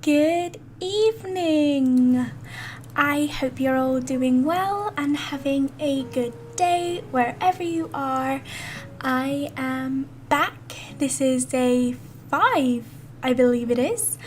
Good evening. I hope you're all doing well and having a good day wherever you are. I am back. This is day 5, I believe it is.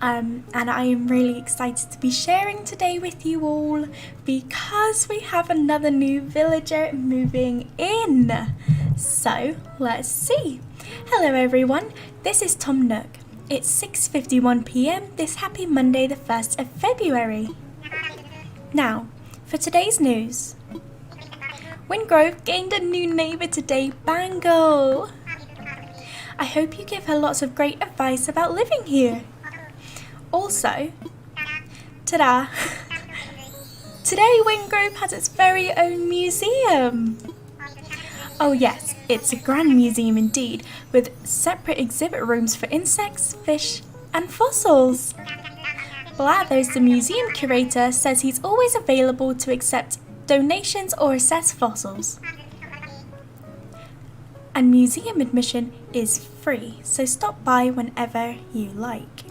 And I am really excited to be sharing today with you all because we have another new villager moving in. So let's see. Hello everyone, this is Tom Nook. It's 6:51 p.m. this happy Monday the 1st of February. Now, for today's news. Wingrove gained a new neighbour today, Bangle. I hope you give her lots of great advice about living here. Also, ta-da! Today Wingrove has its very own museum. Oh yes, it's a grand museum indeed, with separate exhibit rooms for insects, fish and fossils. Blathers, the museum curator, says he's always available to accept donations or assess fossils. And museum admission is free, so stop by whenever you like.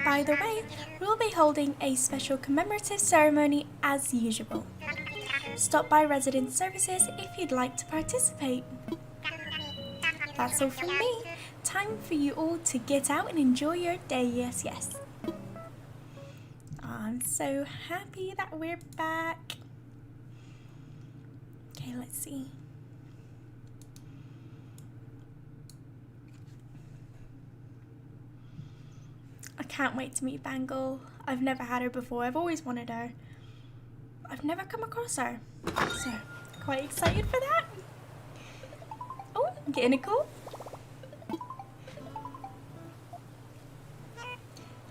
By the way, we'll be holding a special commemorative ceremony as usual. Stop by Resident Services if you'd like to participate. That's all from me. Time for you all to get out and enjoy your day, yes. I'm so happy that we're back. Okay, let's see. I can't wait to meet Bangle. I've never had her before. I've always wanted her. I've never come across her. So, quite excited for that. Oh, I'm getting a call.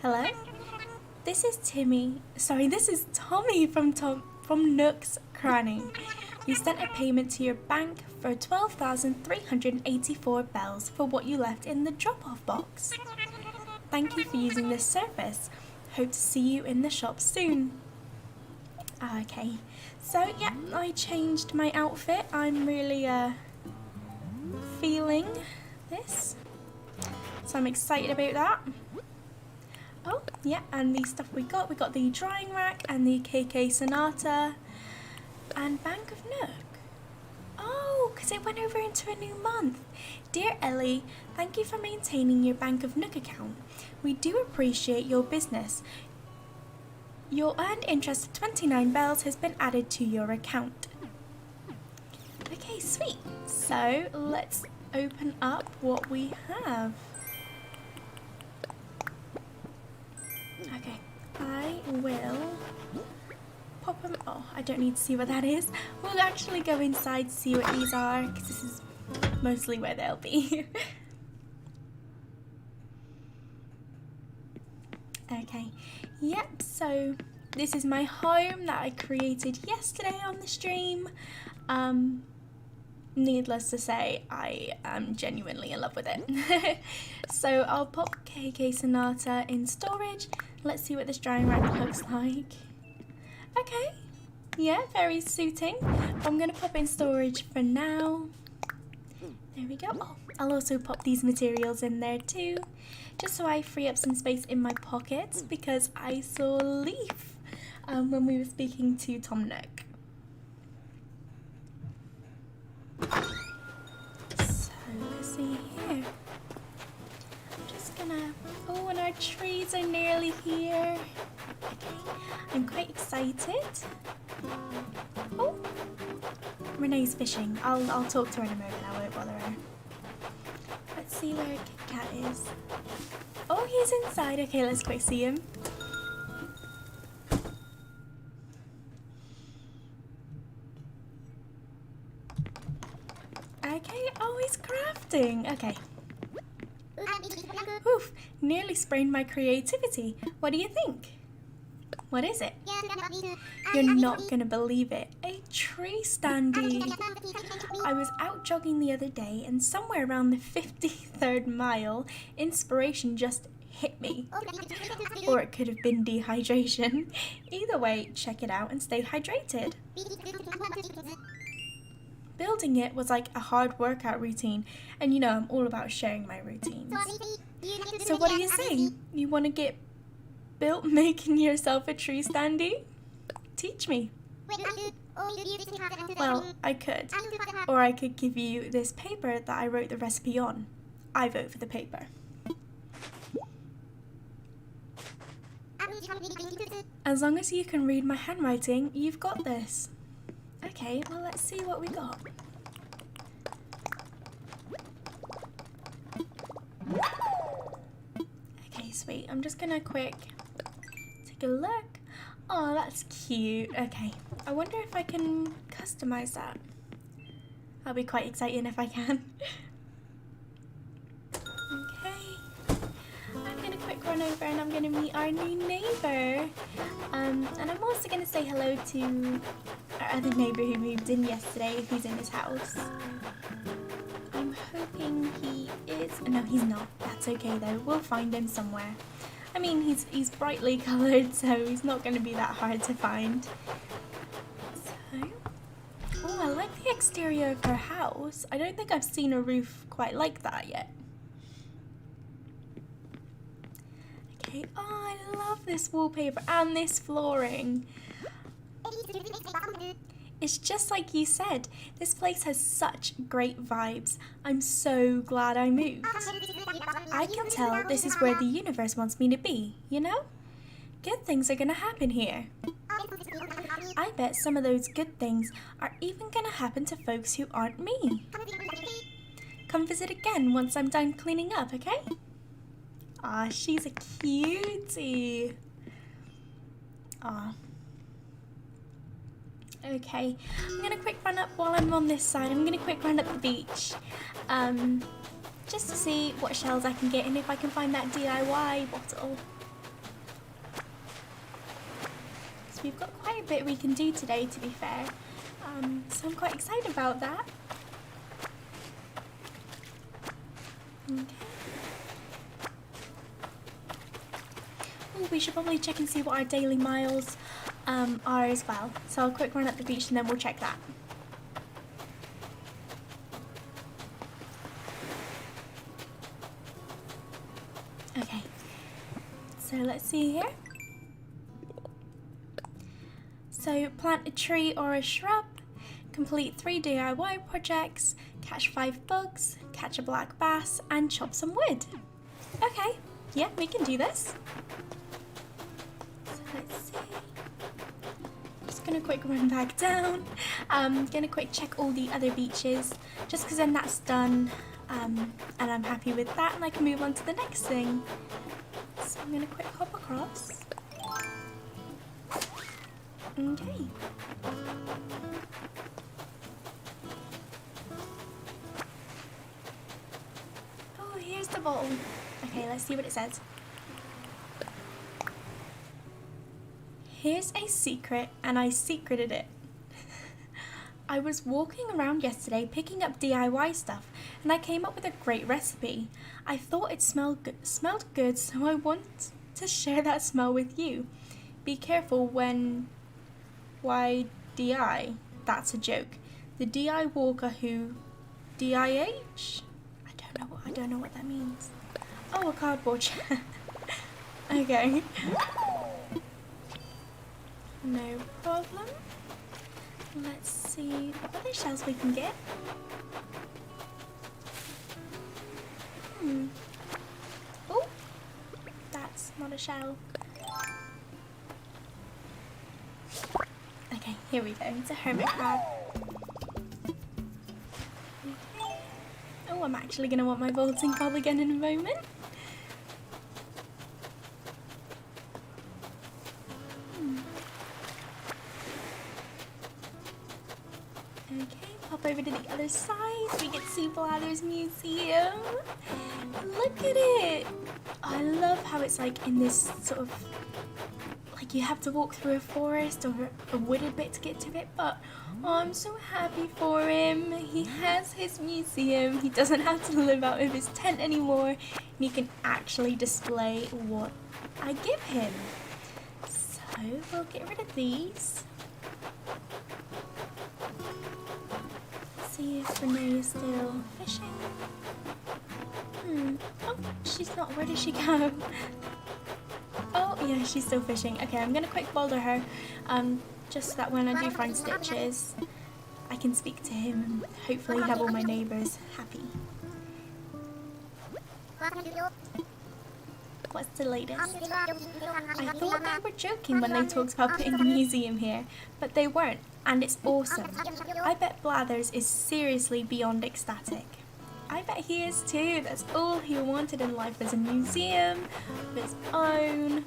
Hello? This is Tommy from Nook's Cranny. We sent a payment to your bank for 12,384 bells for what you left in the drop-off box. Thank you for using this service. Hope to see you in the shop soon. Okay, so yeah, I changed my outfit. I'm really feeling this, so I'm excited about that. Oh yeah, and the stuff we got the drying rack and the KK Sonata and Bank of Nook. Oh, because it went over into a new month. Dear Ellie, thank you for maintaining your Bank of Nook account. We do appreciate your business. Your earned interest of 29 bells has been added to your account. Okay, sweet. So let's open up what we have. Okay, I will pop them. Oh, I don't need to see what that is. We'll actually go inside to see what these are, because this is mostly where they'll be. Okay, yep, so this is my home that I created yesterday on the stream. Needless to say, I am genuinely in love with it. So I'll pop KK Sonata in storage. Let's see what this drying rack looks like. Okay, yeah, very suiting. I'm gonna pop in storage for now. There we go. Oh, I'll also pop these materials in there too, just so I free up some space in my pockets, because I saw Leaf when we were speaking to Tom Nook. So let's see here. I'm just gonna, oh, and our trees are nearly here. Okay, I'm quite excited. Oh, Renee's fishing. I'll talk to her in a moment. I won't bother her. Let's see where Kit Kat is. Oh, he's inside. Okay, let's quick see him. Okay, oh, he's crafting. Okay. Oof, nearly sprained my creativity. What do you think? What is it? You're not gonna believe it. A tree standee. I was out jogging the other day, and somewhere around the 53rd mile, inspiration just hit me. Or it could have been dehydration. Either way, check it out and stay hydrated. Building it was like a hard workout routine, and you know I'm all about sharing my routines. So what are you saying? You want to get built making yourself a tree standee? Teach me. Well, I could. Or I could give you this paper that I wrote the recipe on. I vote for the paper. As long as you can read my handwriting, you've got this. Okay, well let's see what we got. Okay, sweet. I'm just gonna quick take a look. Oh, that's cute. Okay, I wonder if I can customize that. That'll be quite exciting if I can. Okay, I'm gonna quick run over and I'm gonna meet our new neighbour. And I'm also gonna say hello to our other neighbour who moved in yesterday if he's in his house. I'm hoping he is. No, he's not. That's okay though. We'll find him somewhere. I mean, he's brightly coloured, so he's not going to be that hard to find. So, oh, I like the exterior of her house. I don't think I've seen a roof quite like that yet. Okay, oh, I love this wallpaper and this flooring. It's just like you said, this place has such great vibes. I'm so glad I moved. I can tell this is where the universe wants me to be, you know? Good things are gonna happen here. I bet some of those good things are even gonna happen to folks who aren't me. Come visit again once I'm done cleaning up, okay? Aw, she's a cutie. Aw. Okay, I'm gonna quick run up while I'm on this side. I'm gonna quick run up the beach, just to see what shells I can get and if I can find that DIY bottle. So we've got quite a bit we can do today, to be fair. So I'm quite excited about that. Okay. Oh, we should probably check and see what our daily miles are as well. So I'll quick run up the beach and then we'll check that. Okay, so let's see here. So plant a tree or a shrub, complete 3 DIY projects, catch 5 bugs, catch a black bass, and chop some wood. Okay, yeah, we can do this. So let's see. Gonna quick run back down. Gonna quick check all the other beaches just because then that's done, and I'm happy with that and I can move on to the next thing. So I'm gonna quick hop across. Okay. Oh, here's the bottle. Okay, let's see what it says. Here's a secret, and I secreted it. I was walking around yesterday picking up DIY stuff, and I came up with a great recipe. I thought it smelled good, so I want to share that smell with you. Be careful when... Why DI? That's a joke. The DI walker who... DIH? I don't know what that means. Oh, a cardboard chair. Okay. No problem. Let's see what other shells we can get. Oh, that's not a shell. Okay, here we go. It's a hermit crab. Okay. Oh, I'm actually going to want my vaulting bob again in a moment. Okay, pop over to the other side so we can see Blather's museum. Look at it! I love how it's like in this sort of, like you have to walk through a forest or a wooded bit to get to it, but oh, I'm so happy for him. He has his museum. He doesn't have to live out of his tent anymore, and he can actually display what I give him. So we'll get rid of these. See if Renee is still fishing. Oh, she's not. Where did she go? Oh, yeah, she's still fishing. Okay, I'm gonna quick boulder her. Just so that when I do find Stitches, I can speak to him and hopefully have all my neighbours happy. What's the latest? I thought they were joking when they talked about putting a museum here, but they weren't, and it's awesome. I bet Blathers is seriously beyond ecstatic. I bet he is too. That's all he wanted in life, was a museum of his own.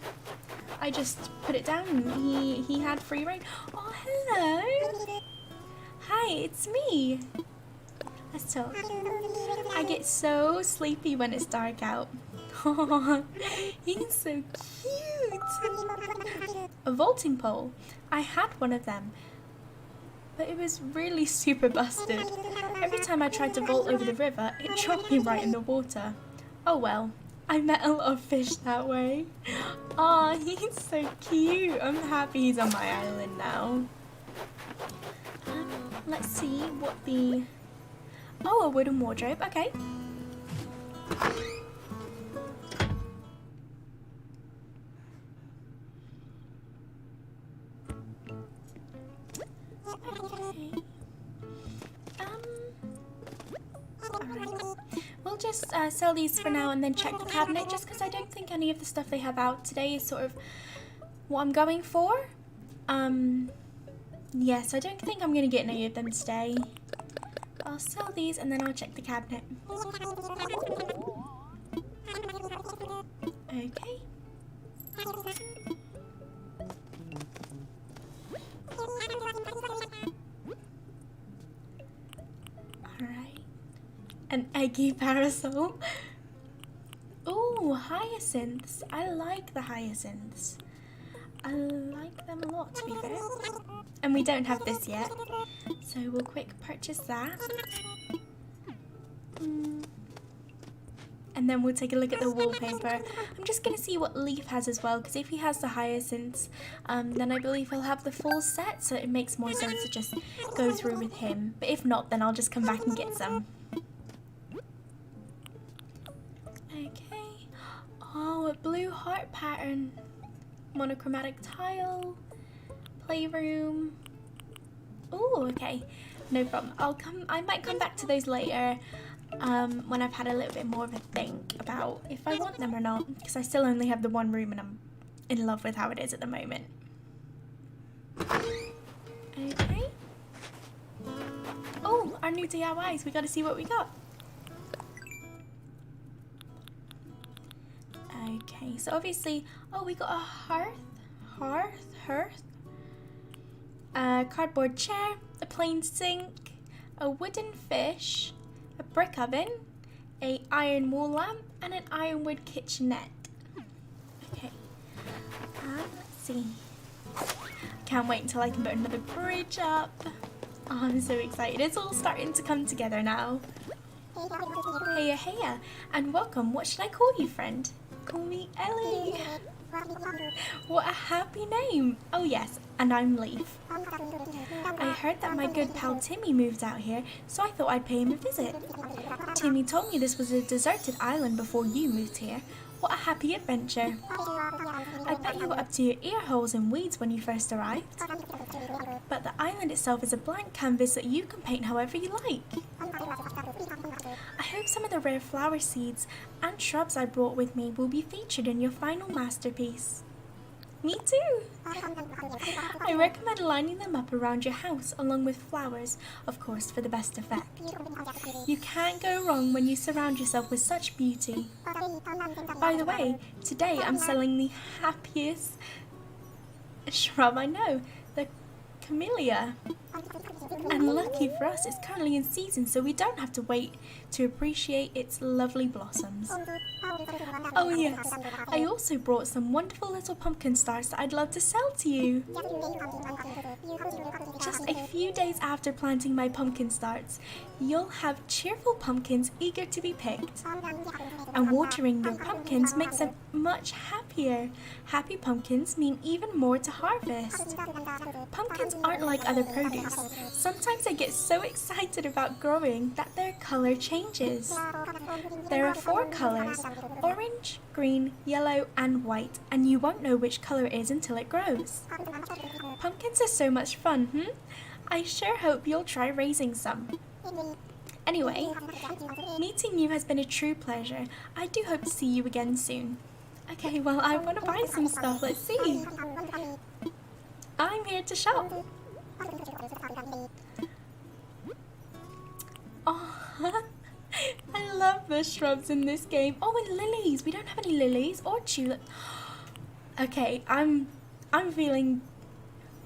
I just put it down and he had free reign. Oh, hello. Hi, it's me. Let's talk. I get so sleepy when it's dark out. Oh, he's so cute. A vaulting pole. I had one of them, but it was really super busted. Every time I tried to vault over the river, it dropped me right in the water. Oh well, I met a lot of fish that way. Aw, he's so cute. I'm happy he's on my island now. Let's see what the... Oh, a wooden wardrobe, okay. We'll just sell these for now and then check the cabinet, just because I don't think any of the stuff they have out today is sort of what I'm going for. Yes, I don't think I'm going to get any of them today. I'll sell these and then I'll check the cabinet. Okay. Alright. An eggy parasol. Ooh, hyacinths. I like the hyacinths. I like them a lot, to be fair. And we don't have this yet, so we'll quick purchase that. And then we'll take a look at the wallpaper. I'm just going to see what Leaf has as well, because if he has the hyacinths, then I believe he'll have the full set, so it makes more sense to just go through with him. But if not, then I'll just come back and get some. Okay. Oh, a blue heart pattern. Monochromatic tile. Playroom. Oh, okay. No problem. I might come back to those later. When I've had a little bit more of a think about if I want them or not, because I still only have the one room and I'm in love with how it is at the moment. Okay. Oh, our new DIYs. We got to see what we got. Okay, so obviously, oh, we got a hearth, a cardboard chair, a plain sink, a wooden fish, a brick oven, a iron wall lamp, and an ironwood kitchenette. Okay, let's see. Can't wait until I can put another bridge up. Oh, I'm so excited. It's all starting to come together now. Heya, heya, and welcome. What should I call you, friend? Call me Ellie. What a happy name. Oh yes, and I'm Leaf. I heard that my good pal Timmy moved out here, so I thought I'd pay him a visit. Timmy told me this was a deserted island before you moved here. What a happy adventure. I bet you were up to your ear holes in weeds when you first arrived. But the island itself is a blank canvas that you can paint however you like. I hope some of the rare flower seeds and shrubs I brought with me will be featured in your final masterpiece. Me too! I recommend lining them up around your house along with flowers, of course, for the best effect. You can't go wrong when you surround yourself with such beauty. By the way, today I'm selling the happiest shrub I know, the camellia. And lucky for us, it's currently in season, so we don't have to wait to appreciate its lovely blossoms. Oh yes, I also brought some wonderful little pumpkin stars that I'd love to sell to you. Just a few days after planting my pumpkin starts, you'll have cheerful pumpkins eager to be picked. And watering your pumpkins makes them much happier. Happy pumpkins mean even more to harvest. Pumpkins aren't like other produce. Sometimes I get so excited about growing that their color changes. There are 4 colours, orange, green, yellow and white, and you won't know which colour it is until it grows. Pumpkins are so much fun, I sure hope you'll try raising some. Anyway, meeting you has been a true pleasure. I do hope to see you again soon. Okay, well, I want to buy some stuff. Let's see. I'm here to shop. Oh, I love the shrubs in this game. Oh, and lilies. We don't have any lilies or tulips. Okay, I'm feeling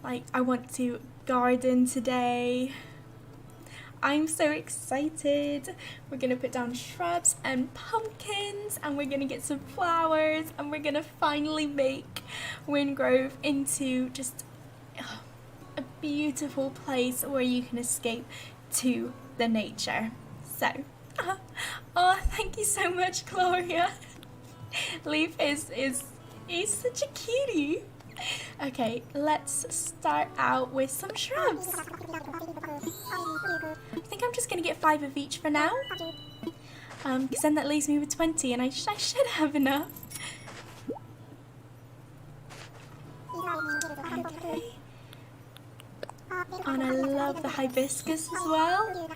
like I want to garden today. I'm so excited. We're gonna put down shrubs and pumpkins, and we're gonna get some flowers, and we're gonna finally make Windgrove into just a beautiful place where you can escape to the nature. So, oh, thank you so much, Gloria. Leaf is such a cutie. Okay, let's start out with some shrubs. I think I'm just going to get 5 of each for now. Because then that leaves me with 20 and I should have enough. Okay. And I love the hibiscus as well.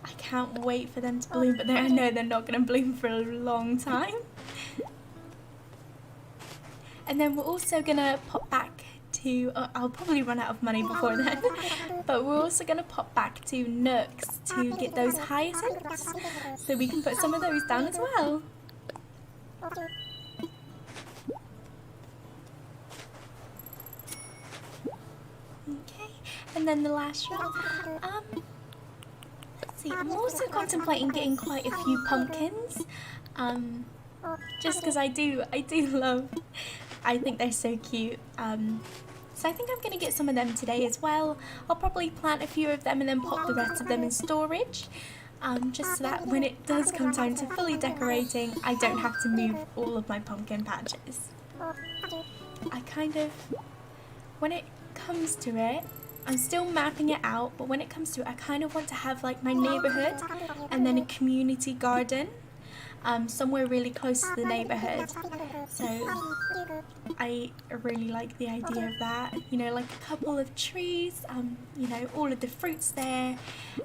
I can't wait for them to bloom, but I know they're not going to bloom for a long time. And then we're also going to pop back to, I'll probably run out of money before then, but we're also going to pop back to Nooks to get those hyacinths, so we can put some of those down as well. Okay, and then the last one, let's see, I'm also contemplating getting quite a few pumpkins, just because I do love, I think they're so cute. So I think I'm going to get some of them today as well. I'll probably plant a few of them and then pop the rest of them in storage. Just so that when it does come time to fully decorating, I don't have to move all of my pumpkin patches. I kind of, when it comes to it, I'm still mapping it out, but when it comes to it, I kind of want to have like my neighbourhood and then a community garden. Somewhere really close to the neighbourhood, so I really like the idea of that, you know, like a couple of trees, you know, all of the fruits there,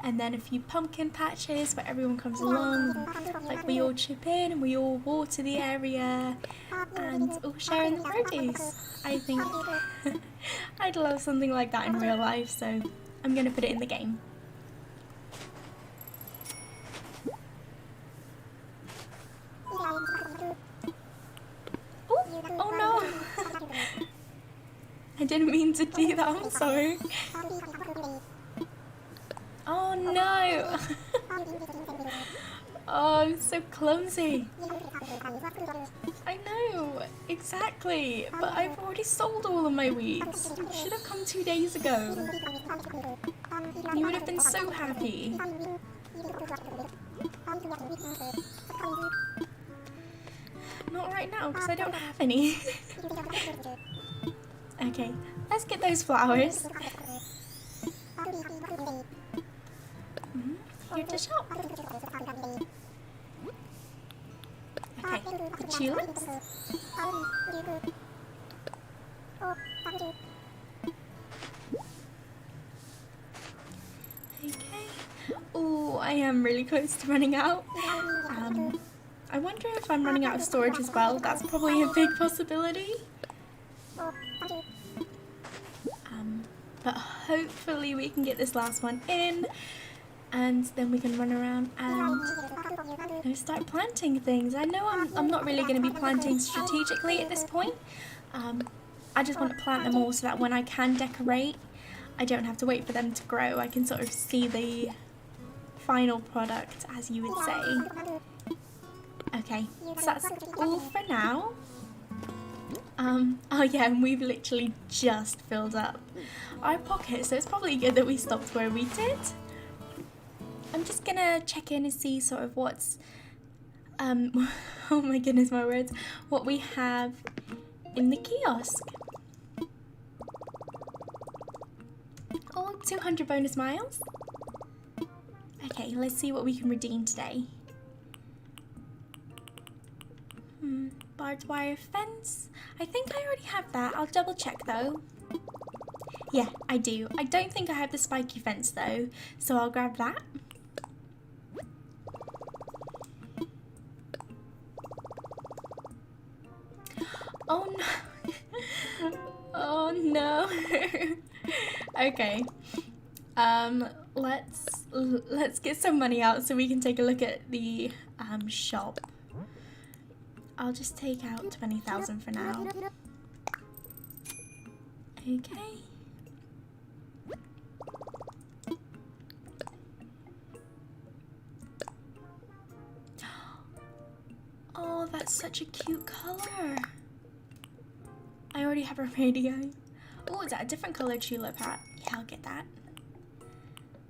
and then a few pumpkin patches where everyone comes along, like we all chip in and we all water the area and all share in the produce. I think I'd love something like that in real life, so I'm going to put it in the game. Oh no! I didn't mean to do that, I'm sorry. Oh no! Oh, I'm so clumsy. I know, exactly, but I've already sold all of my weeds. I should have come 2 days ago. You would have been so happy. Not right now, because I don't have any. Okay, let's get those flowers. Here to shop. Okay, the tulips. Okay. Oh, I am really close to running out. I wonder if I'm running out of storage as well. That's probably a big possibility. But hopefully we can get this last one in, and then we can run around and, you know, start planting things. I know I'm not really going to be planting strategically at this point. I just want to plant them all so that when I can decorate, I don't have to wait for them to grow. I can sort of see the final product, as you would say. Okay, so that's all for now. Oh yeah, and we've literally just filled up our pocket, so it's probably good that we stopped where we did. I'm just gonna check in and see sort of what's, oh my goodness, my words, what we have in the kiosk. Oh, 200 bonus miles. Okay, let's see what we can redeem today. Barbed wire fence. I think I already have that. I'll double check though. Yeah, I do. I don't think I have the spiky fence though, so I'll grab that. Oh no. Oh no. Okay. Let's get some money out so we can take a look at the shop. I'll just take out 20,000 for now. Okay. Oh, that's such a cute color. I already have a radio. Oh, is that a different color tulip hat? Yeah, I'll get that.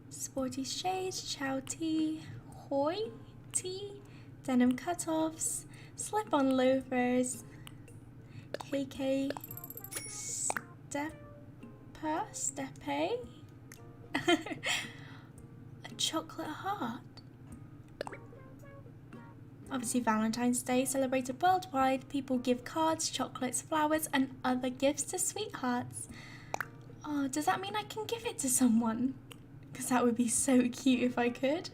Sporty shades, chow tea, hoi tea, denim cutoffs, slip-on loafers, KK steppe, a chocolate heart. Obviously Valentine's Day celebrated worldwide. People give cards, chocolates, flowers and other gifts to sweethearts. Oh, does that mean I can give it to someone? Because that would be so cute if I could.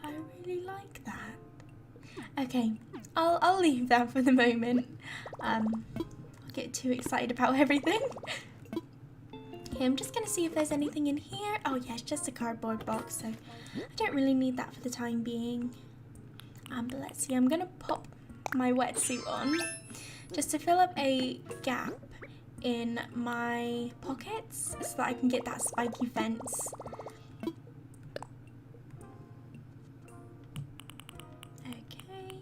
I really like that. Okay, I'll leave that for the moment. I'll get too excited about everything. Okay, I'm just gonna see if there's anything in here. Oh yeah, it's just a cardboard box, so I don't really need that for the time being. But let's see, I'm gonna pop my wetsuit on just to fill up a gap in my pockets so that I can get that spiky fence. Okay.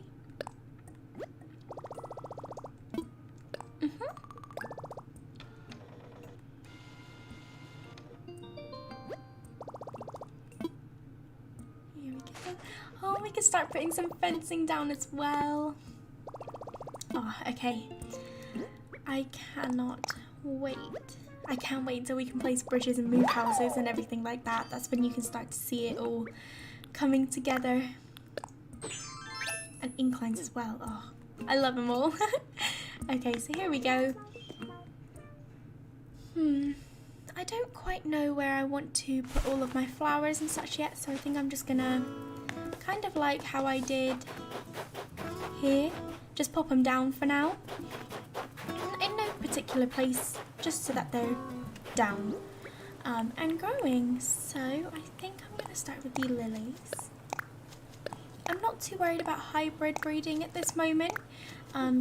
Here we go. Oh, we can start putting some fencing down as well. Oh, okay. I cannot wait. I can't wait until we can place bridges and move houses and everything like that. That's when you can start to see it all coming together. And inclines as well. Oh, I love them all. Okay, so here we go. I don't quite know where I want to put all of my flowers and such yet, so I think I'm just gonna, kind of like how I did here, just pop them down for now. In no particular place, just so that they're down and growing. So I think I'm going to start with the lilies. I'm not too worried about hybrid breeding at this moment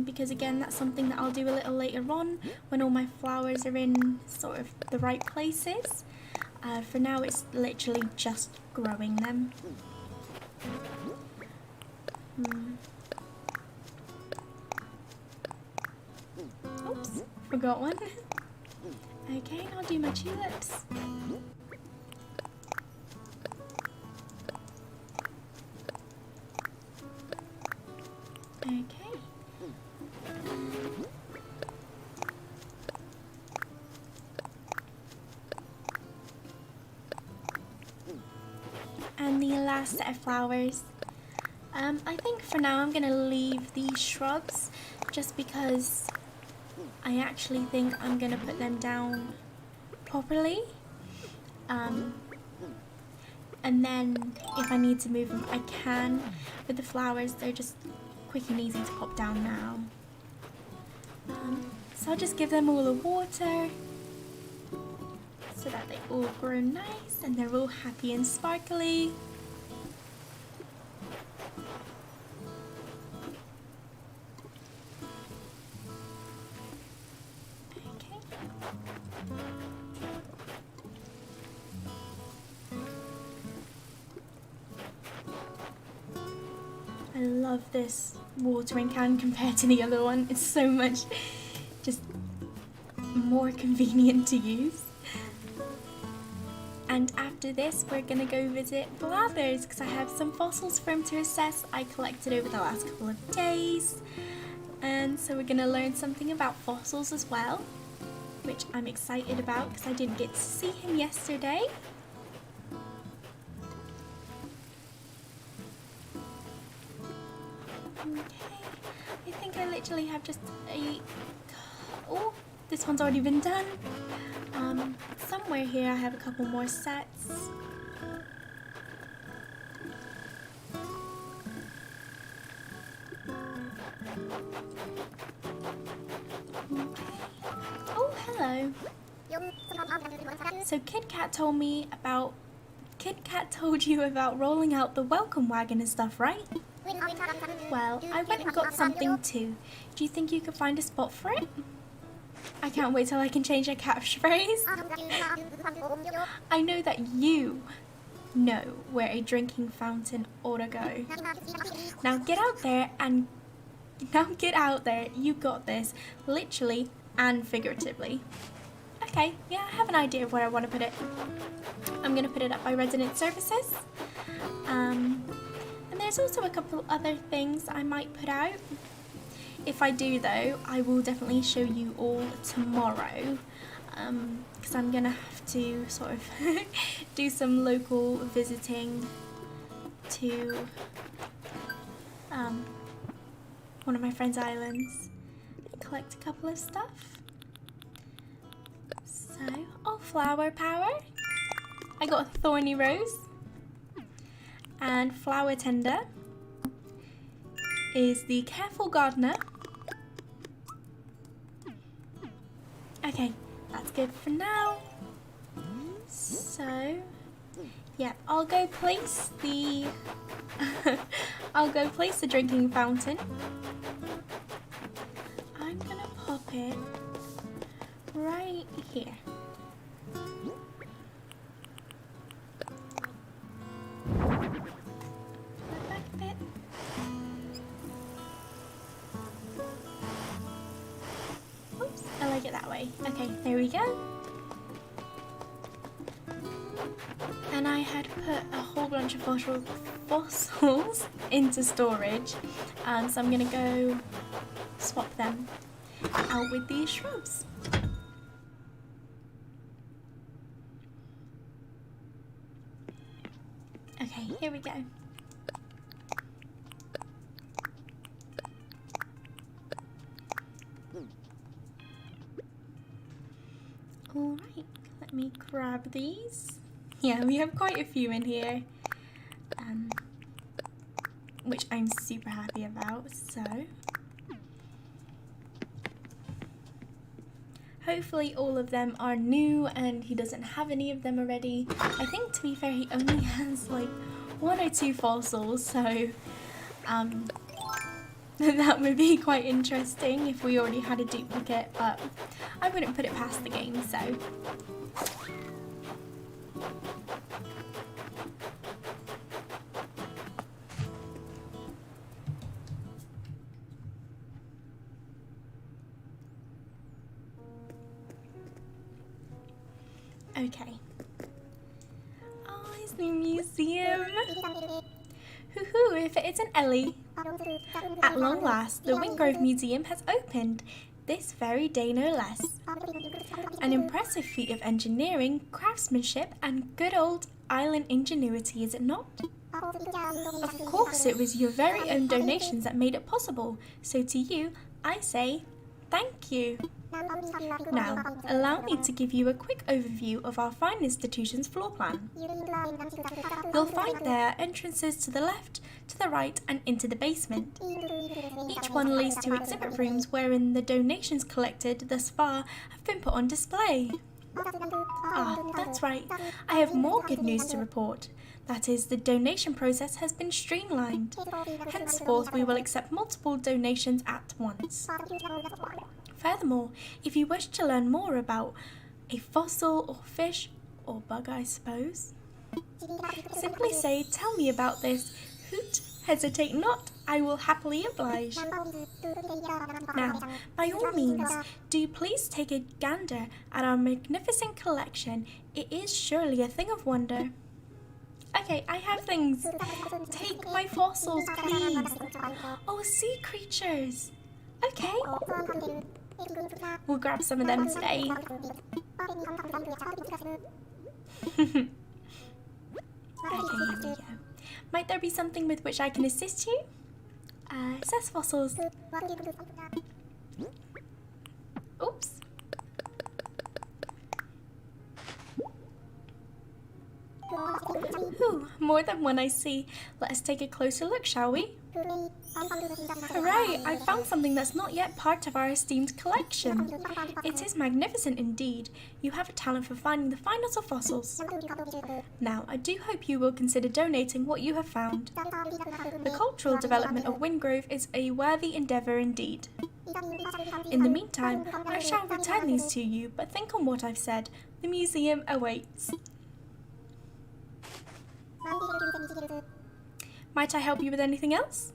because again that's something that I'll do a little later on when all my flowers are in sort of the right places. For now it's literally just growing them. Oops, forgot one. Okay, I'll do my tulips. Okay. And the last set of flowers. I think for now I'm going to leave these shrubs just because I actually think I'm going to put them down properly. And then if I need to move them, I can. With the flowers, they're just quick and easy to pop down now. So I'll just give them all the water so that they all grow nice and they're all happy and sparkly. Okay. I love this watering can compared to the other one. It's so much just more convenient to use. And after this we're gonna go visit Blathers because I have some fossils for him to assess I collected over the last couple of days. And so we're gonna learn something about fossils as well, which I'm excited about because I didn't get to see him yesterday. Okay, I think I literally have just a... Oh, this one's already been done. Somewhere here I have a couple more sets. Okay. Oh, hello. So Kit Kat told you about rolling out the welcome wagon and stuff, right? Well, I went and got something too. Do you think you could find a spot for it? I can't wait till I can change a catchphrase. I know that you know where a drinking fountain ought to go. Now get out there, you got this, literally and figuratively. Okay, yeah, I have an idea of where I want to put it. I'm going to put it up by resident services. And there's also a couple other things I might put out. If I do though, I will definitely show you all tomorrow. Because I'm going to have to sort of do some local visiting to one of my friend's islands and collect a couple of stuff. So, oh, flower power. I got a thorny rose. And flower tender is the careful gardener. Okay, that's good for now. So, yeah, I'll go place the drinking fountain. I'm gonna pop it right here. Back a bit. Oops, I like it that way. Okay, there we go. And I had put a whole bunch of fossils into storage, so I'm gonna go swap them out with these shrubs. Okay, here we go. Alright, let me grab these. Yeah, we have quite a few in here, which I'm super happy about, so hopefully all of them are new and he doesn't have any of them already. I think, to be fair, he only has like 1 or 2 fossils, so that would be quite interesting if we already had a duplicate, but I wouldn't put it past the game, so. Okay. Oh, his new museum. Hoo-hoo, if it isn't Ellie. At long last, the Windgrove Museum has opened. This very day, no less. An impressive feat of engineering, craftsmanship, and good old island ingenuity, is it not? Of course, it was your very own donations that made it possible. So to you, I say thank you. Now, allow me to give you a quick overview of our fine institution's floor plan. You'll find there are entrances to the left, to the right, and into the basement. Each one leads to exhibit rooms wherein the donations collected thus far have been put on display. Ah, that's right. I have more good news to report. That is, the donation process has been streamlined. Henceforth, we will accept multiple donations at once. Furthermore, if you wish to learn more about a fossil or fish or bug, I suppose, simply say, "Tell me about this." Hoot, hesitate not, I will happily oblige. Now, by all means, do please take a gander at our magnificent collection. It is surely a thing of wonder. Okay, I have things. Take my fossils, please. Oh, sea creatures. Okay. We'll grab some of them today. Okay, here we go. Might there be something with which I can assist you? It says fossils. Oops. Ooh, more than one I see. Let us take a closer look, shall we? Hooray! I found something that's not yet part of our esteemed collection. It is magnificent indeed. You have a talent for finding the finest of fossils. Now, I do hope you will consider donating what you have found. The cultural development of Windgrove is a worthy endeavour indeed. In the meantime, I shall return these to you, but think on what I've said. The museum awaits. Might I help you with anything else?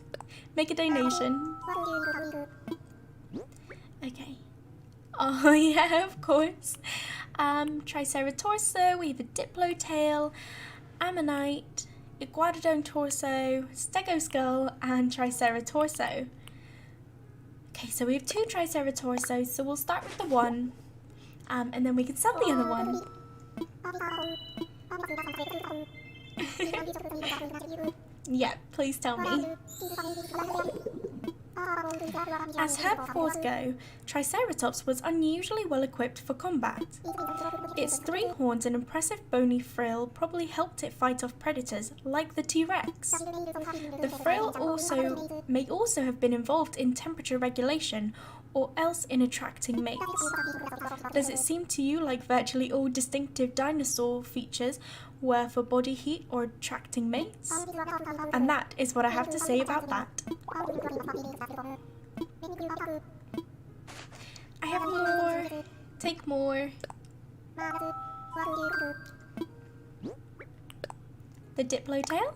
Make a donation. Okay. Oh yeah, of course. Triceratops, we have a Diplotail, Ammonite, Iguanodon torso, Stegoskull, and Triceratops. Okay, so we have 2 Triceratops, so we'll start with the one, and then we can sell the other one. Yeah, please tell me. As herbivores go, Triceratops was unusually well equipped for combat. Its 3 horns and impressive bony frill probably helped it fight off predators like the T-Rex. The frill may also have been involved in temperature regulation or else in attracting mates. Does it seem to you like virtually all distinctive dinosaur features were for body heat or attracting mates? And that is what I have to say about that. I have more. Take more. The Diplotail?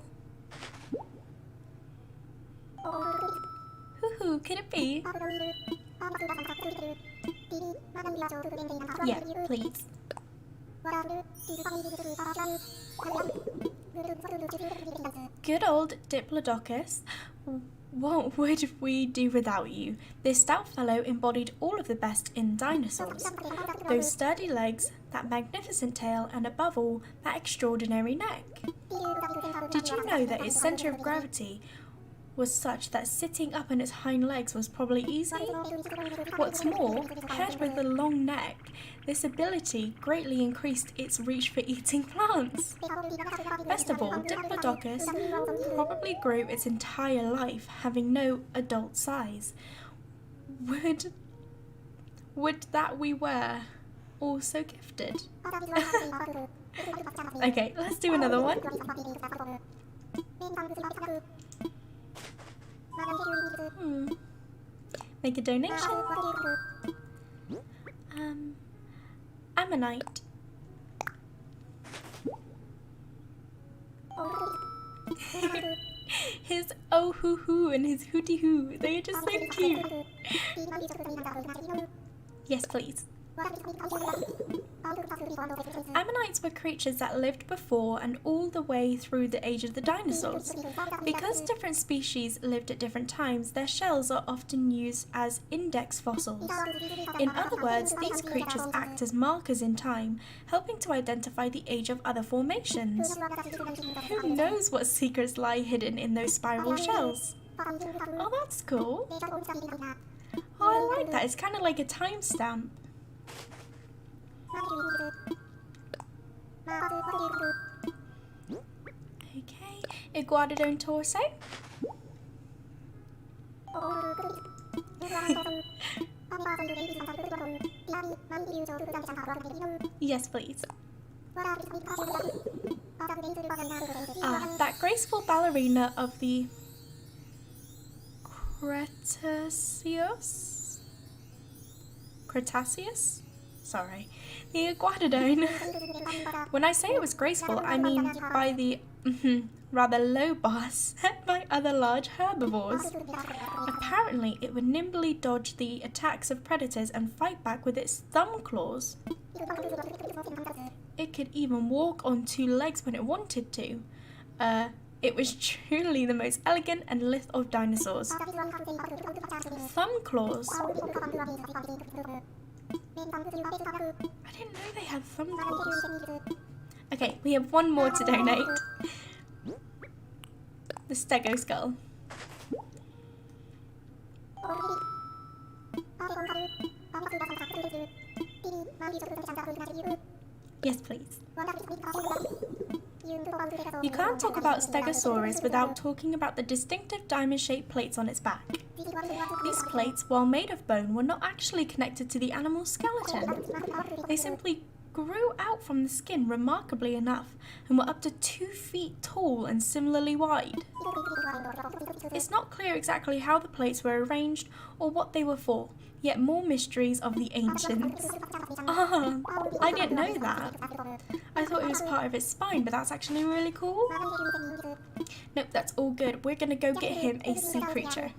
Who could it be? Yeah, please. Good old Diplodocus. What would we do without you? This stout fellow embodied all of the best in dinosaurs. Those sturdy legs, that magnificent tail, and above all, that extraordinary neck. Did you know that its centre of gravity was such that sitting up on its hind legs was probably easy? What's more, paired with the long neck, this ability greatly increased its reach for eating plants. Best of all, Diplodocus probably grew its entire life, having no adult size. Would that we were all so gifted. Okay, let's do another one. Make a donation. Ammonite. His oh hoo hoo and his hooty hoo, they are just so cute. Yes, please. Ammonites were creatures that lived before and all the way through the age of the dinosaurs. Because different species lived at different times, their shells are often used as index fossils. In other words, these creatures act as markers in time, helping to identify the age of other formations. Who knows what secrets lie hidden in those spiral shells? Oh, that's cool. Oh, I like that. It's kind of like a timestamp. Okay, Iguanodon torso. Yes, please. That graceful ballerina of the Cretaceous? Sorry. The Iguanodon. When I say it was graceful, I mean by the rather low boss by other large herbivores. Apparently, it would nimbly dodge the attacks of predators and fight back with its thumb claws. It could even walk on 2 legs when it wanted to. It was truly the most elegant and lithe of dinosaurs. Thumb claws. I didn't know they had thumb claws. Okay, we have one more to donate. The Stegoskull. Yes, please. You can't talk about Stegosaurus without talking about the distinctive diamond-shaped plates on its back. These plates, while made of bone, were not actually connected to the animal's skeleton. They simply grew out from the skin remarkably enough and were up to 2 feet tall and similarly wide. It's not clear exactly how the plates were arranged or what they were for, yet more mysteries of the ancients. Ah, I didn't know that. I thought it was part of its spine, but that's actually really cool. Nope, that's all good. We're gonna go get him a sea creature.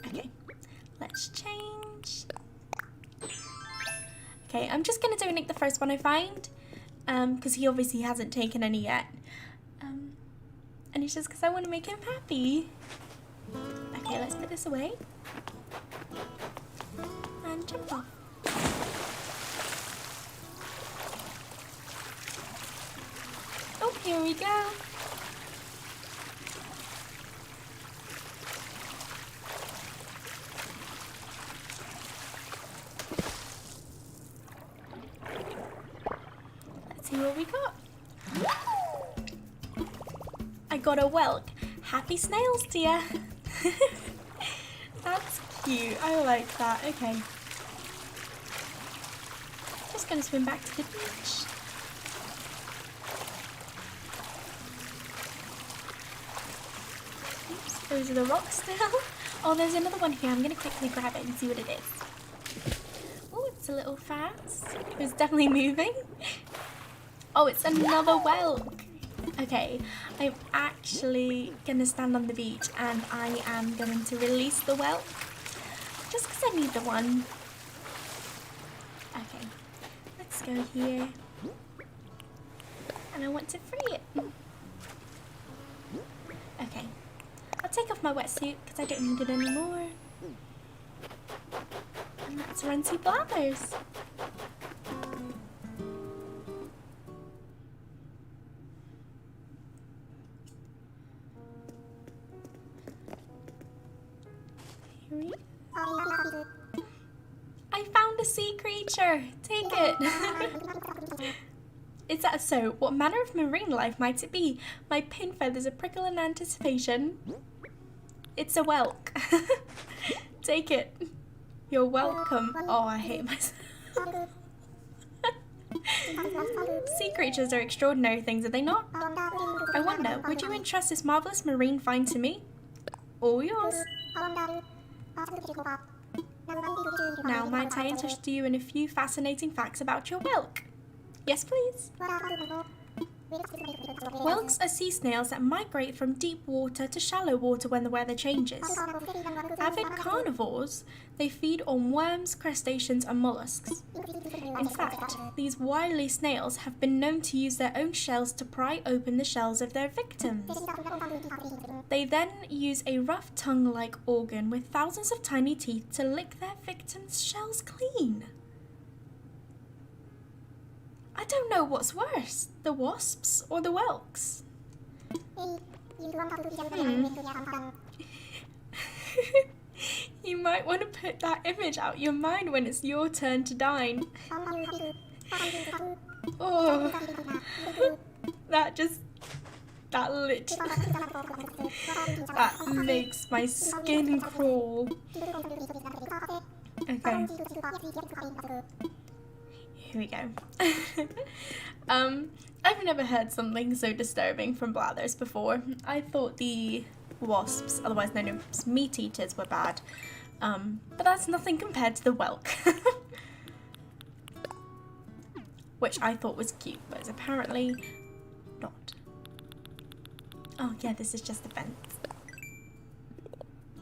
Okay, let's change. Okay, I'm just gonna donate the first one I find, because he obviously hasn't taken any yet. And it's just because I want to make him happy. Okay, let's put this away. And jump off. Oh, here we go. Let's see what we got. I got a whelk. Happy snails, dear. That's cute. I like that. Okay. Just gonna swim back to the beach. Oops, those are the rocks still. Oh, there's another one here. I'm gonna quickly grab it and see what it is. Oh, it's a little fast. It's definitely moving. Oh, it's another whelk. Okay, I'm actually gonna stand on the beach and I am going to release the whelk just because I need the one. Okay, let's go here and I want to free it. Okay, I'll take off my wetsuit because I don't need it anymore. And let's run see Blathers. I found a sea creature! Take it! Is that so? What manner of marine life might it be? My pin feathers a prickle in anticipation. It's a whelk. Take it. You're welcome. Oh, I hate myself. Sea creatures are extraordinary things, are they not? I wonder, would you entrust this marvellous marine find to me? All yours. Now, might I interest you in a few fascinating facts about your whelk? Yes, please. Whelks are sea snails that migrate from deep water to shallow water when the weather changes. Avid carnivores, they feed on worms, crustaceans and mollusks. In fact, these wily snails have been known to use their own shells to pry open the shells of their victims. They then use a rough tongue-like organ with thousands of tiny teeth to lick their victims' shells clean. I don't know what's worse, the wasps or the whelks. You might want to put that image out your mind when it's your turn to dine. Oh, that makes my skin crawl. Okay. Here we go. I've never heard something so disturbing from Blathers before. I thought the wasps, otherwise known as meat eaters, were bad. But that's nothing compared to the whelk. Which I thought was cute, but is apparently not. Oh yeah, this is just a fence.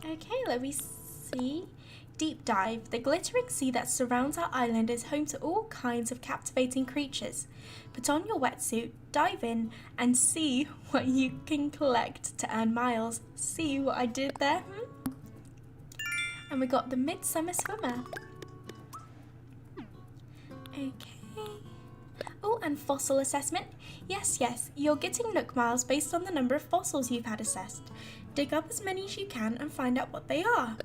Okay, let me see. Deep dive. The glittering sea that surrounds our island is home to all kinds of captivating creatures. Put on your wetsuit, dive in, and see what you can collect to earn miles. See what I did there? And we got the Midsummer Swimmer. Okay. Oh, and fossil assessment. Yes, you're getting Nook miles based on the number of fossils you've had assessed. Dig up as many as you can and find out what they are.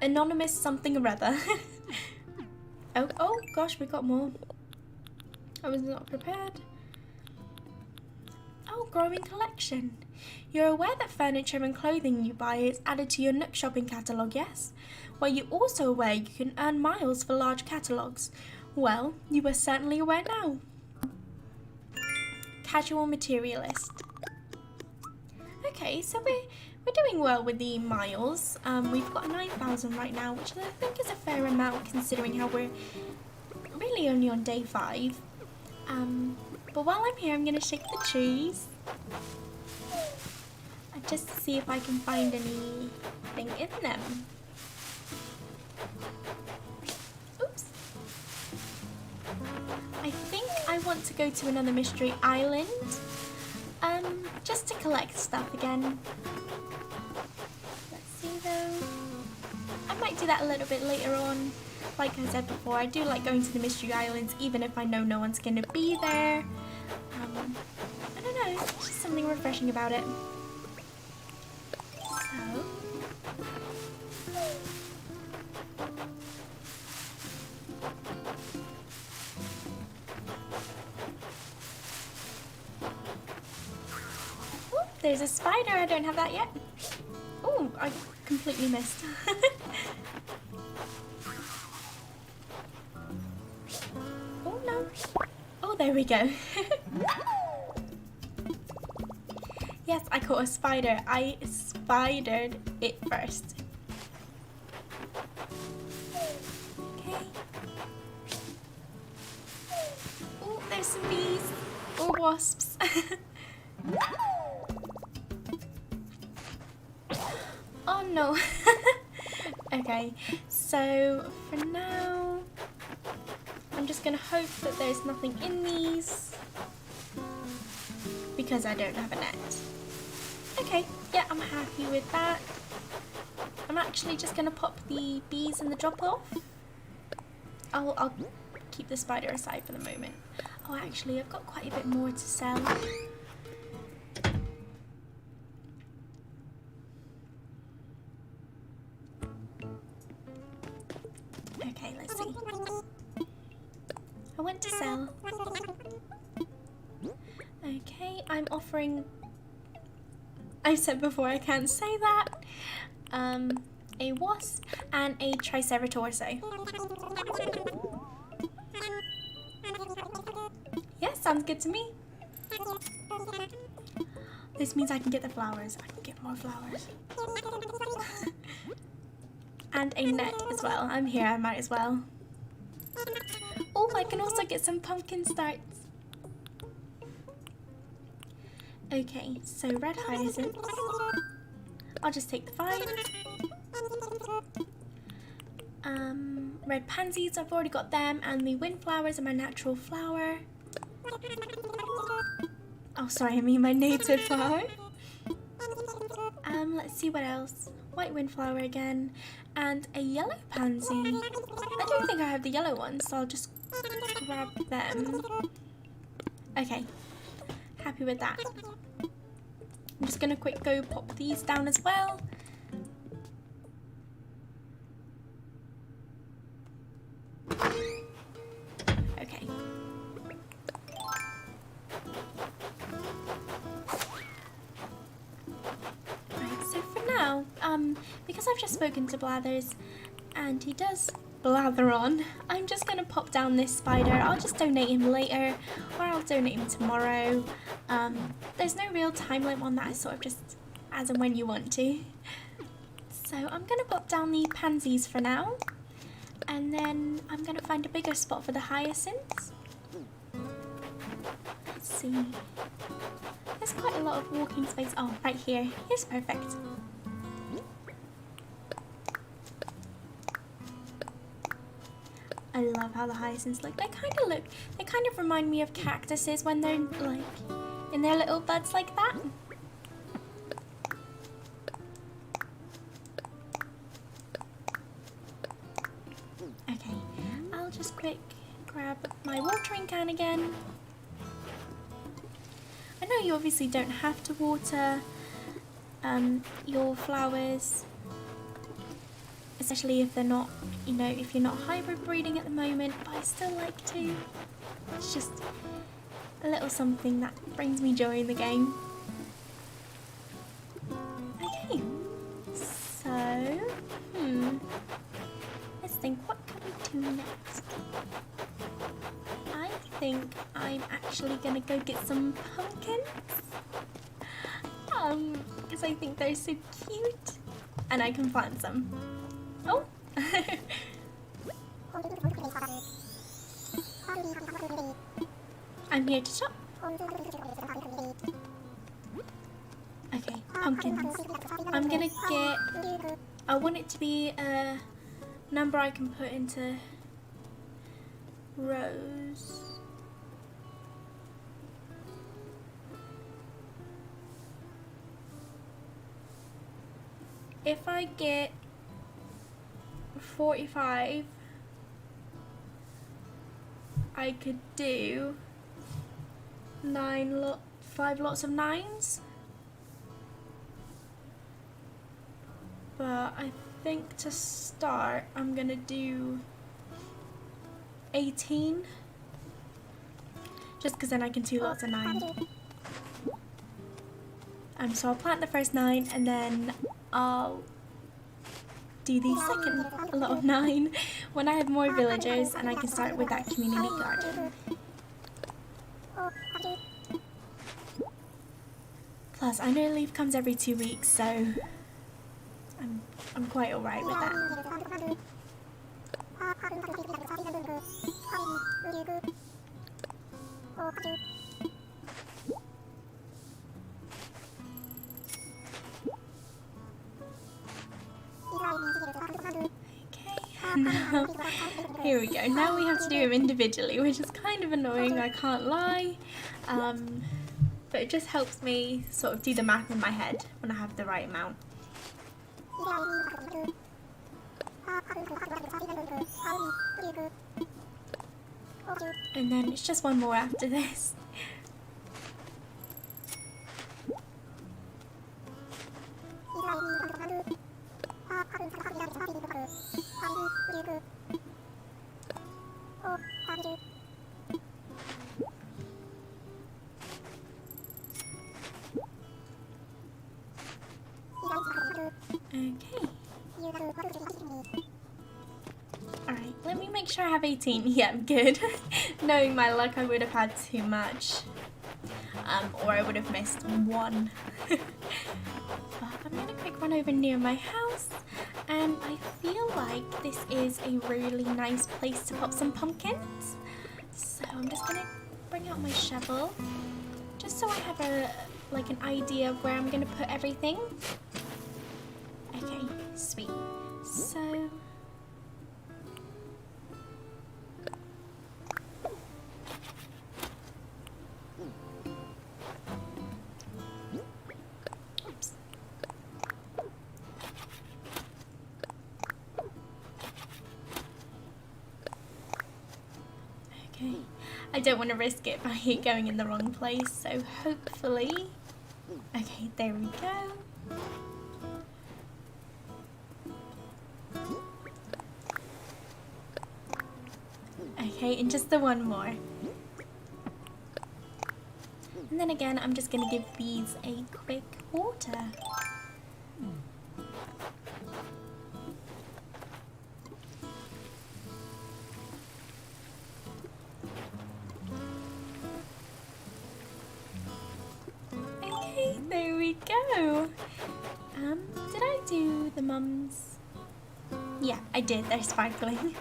Anonymous something or other. Oh gosh, we got more. I was not prepared. Oh, growing collection. You're aware that furniture and clothing you buy is added to your Nook shopping catalogue, yes? Well, you're also aware you can earn miles for large catalogues. Well, you are certainly aware now. Casual materialist. Okay, so we're doing well with the miles. We've got 9,000 right now, which I think is a fair amount considering how we're really only on day 5. But while I'm here, I'm going to shake the trees. Just to see if I can find anything in them. Oops. I think I want to go to another mystery island. Just to collect stuff again. Let's see though. I might do that a little bit later on. Like I said before, I do like going to the mystery islands even if I know no one's going to be there. I don't know, it's just something refreshing about it. So... Ooh, there's a spider, I don't have that yet. Oh, I completely missed. Oh no. Oh, there we go. Yes, I caught a spider. I spidered it first. Okay. Oh, there's some bees. Or wasps. Oh no. Okay, so for now, I'm just gonna hope that there's nothing in these because I don't have a net. Okay, yeah, I'm happy with that. I'm actually just gonna pop the bees in the drop off. I'll keep the spider aside for the moment. Oh, actually, I've got quite a bit more to sell. Okay, let's see. I want to sell. Okay, I'm offering... I said before I can't say that. A wasp and a triceratops. Yeah, sounds good to me. This means I can get the flowers. I can get more flowers. And a net as well. I'm here, I might as well. Oh, I can also get some pumpkin starts. Okay, so red hyacinths. I'll just take the 5. Red pansies, I've already got them, and the windflowers are my natural flower. Oh, sorry, I mean my native flower. Let's see what else. White windflower again, and a yellow pansy. I don't think I have the yellow ones, so I'll just grab them. Okay, happy with that. I'm just gonna quick go pop these down as well. Okay. Right, so for now, because I've just spoken to Blathers and he does blather on, I'm just gonna pop down this spider. I'll just donate him later, or I'll donate him tomorrow. There's no real time limit on that, it's sort of just as and when you want to. So I'm gonna pop down the pansies for now, and then I'm gonna find a bigger spot for the hyacinths. Let's see. There's quite a lot of walking space. Oh, right here. Here's perfect. I love how the hyacinths look. They kind of remind me of cactuses when they're like in their little buds like that. Okay, I'll just quick grab my watering can again. I know you obviously don't have to water your flowers especially if they're not, you know, if you're not hybrid breeding at the moment, but I still like to. It's just a little something that brings me joy in the game. Okay, so, let's think, what can we do next? I think I'm actually gonna go get some pumpkins. Because I think they're so cute. And I can plant some. Oh! I'm here to shop. Okay, pumpkins. I'm gonna get... I want it to be a number I can put into rows. If I get 45, I could do 5 lots of 9s. But I think to start, I'm gonna do 18. Just because then I can do lots of 9. So I'll plant the first 9 and then I'll do the second lot of 9 when I have more villagers and I can start with that community garden. Plus, I know leaf comes every 2 weeks, so I'm quite alright with that. Okay, now, here we go. Now we have to do them individually, which is kind of annoying, I can't lie. But it just helps me sort of do the math in my head when I have the right amount. And then it's just one more after this. Okay. Alright, let me make sure I have 18. Yeah, I'm good. Knowing my luck, I would have had too much. Or I would have missed one. But I'm going to quick run over near my house. And I feel like this is a really nice place to pop some pumpkins. So I'm just going to bring out my shovel. Just so I have an idea of where I'm going to put everything. Okay, sweet. So... Oops. Okay, I don't want to risk it by going in the wrong place, so hopefully... Okay, there we go. Okay, and just the one more. And then again, I'm just going to give these a quick water. Okay, there we go. Did I do the mums? Yeah, I did. They're sparkling.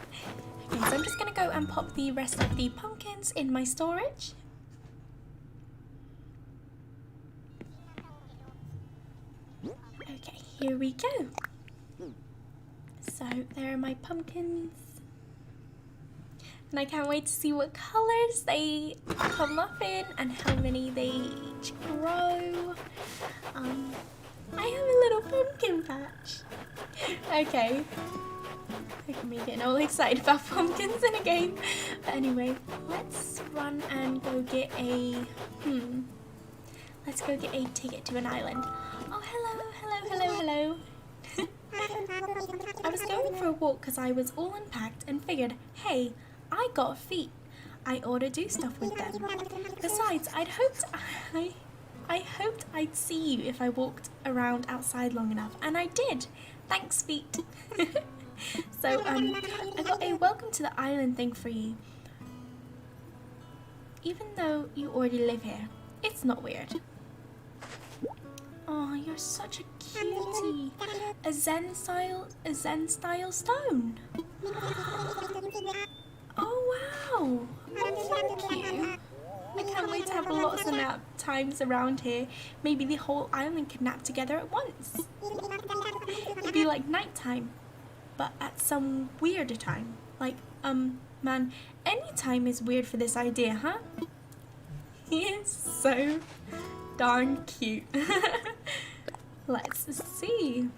Okay, so I'm just going to go and pop the rest of the pumpkins in my storage. Okay, here we go. So there are my pumpkins. And I can't wait to see what colours they come up in and how many they each grow. I have a little pumpkin patch. Okay. Look at me getting all excited about pumpkins in a game. But anyway, let's run and go get a... Let's go get a ticket to an island. Oh, hello, hello, hello, hello. I was going for a walk because I was all unpacked and figured, hey, I got feet. I ought to do stuff with them. Besides, I hoped I'd see you if I walked around outside long enough, and I did. Thanks, feet. So, I got a welcome to the island thing for you. Even though you already live here, it's not weird. Oh, you're such a cutie. A Zen style stone. Oh wow. Oh, thank you. I can't wait to have lots of nap times around here. Maybe the whole island can nap together at once. It'd be like nighttime, but at some weirder time. Like, man, any time is weird for this idea, huh? He is so darn cute. Let's see.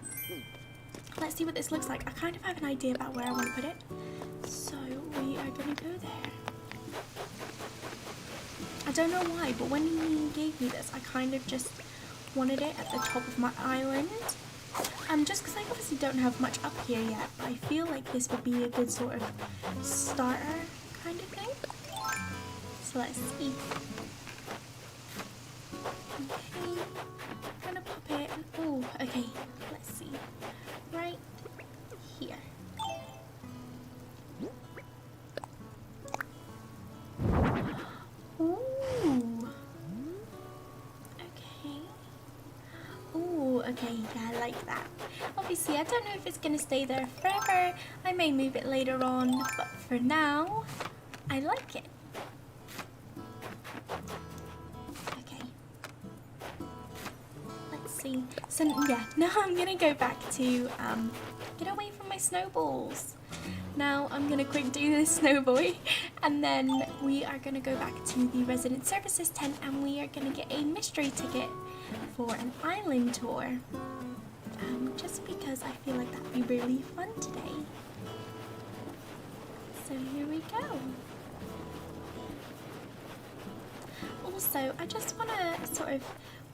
Let's see what this looks like. I kind of have an idea about where I want to put it. So we are going to go there. I don't know why, but when he gave me this, I kind of just wanted it at the top of my island. Just because I obviously don't have much up here yet, but I feel like this would be a good sort of starter kind of thing. So let's see. Okay, I'm gonna pop it. Oh, okay, let's see. Right here. Ooh. Okay. Ooh, okay, yeah, I like that. Obviously, I don't know if it's gonna stay there forever. I may move it later on, but for now, I like it. Okay. Let's see. So, yeah, now I'm gonna go back to, get away from my snowballs. Now I'm gonna quick do this snowboy, and then we are gonna go back to the resident services tent, and we are gonna get a mystery ticket for an island tour. Just because I feel like that'd be really fun today. So here we go. Also, I just want to sort of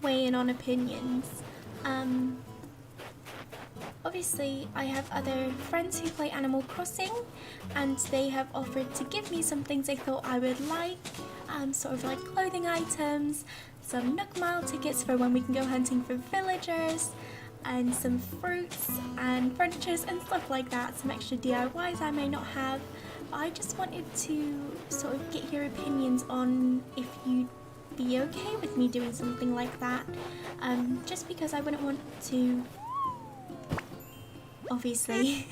weigh in on opinions. Obviously, I have other friends who play Animal Crossing, and they have offered to give me some things they thought I would like, sort of like clothing items, some Nook Mile tickets for when we can go hunting for villagers, and some fruits and furniture and stuff like that, some extra DIYs I may not have. But I just wanted to sort of get your opinions on if you'd be okay with me doing something like that, just because I wouldn't want to, obviously,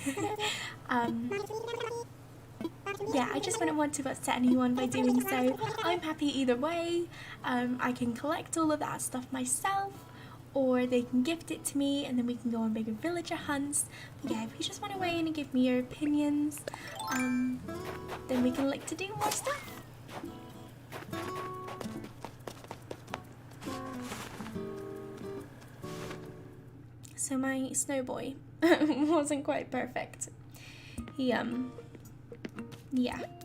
yeah, I just wouldn't want to upset anyone by doing so. I'm happy either way. I can collect all of that stuff myself, or they can gift it to me and then we can go on bigger villager hunts. But yeah, if you just want to weigh in and give me your opinions, then we can look to do more stuff. So my snowboy wasn't quite perfect. He, yeah,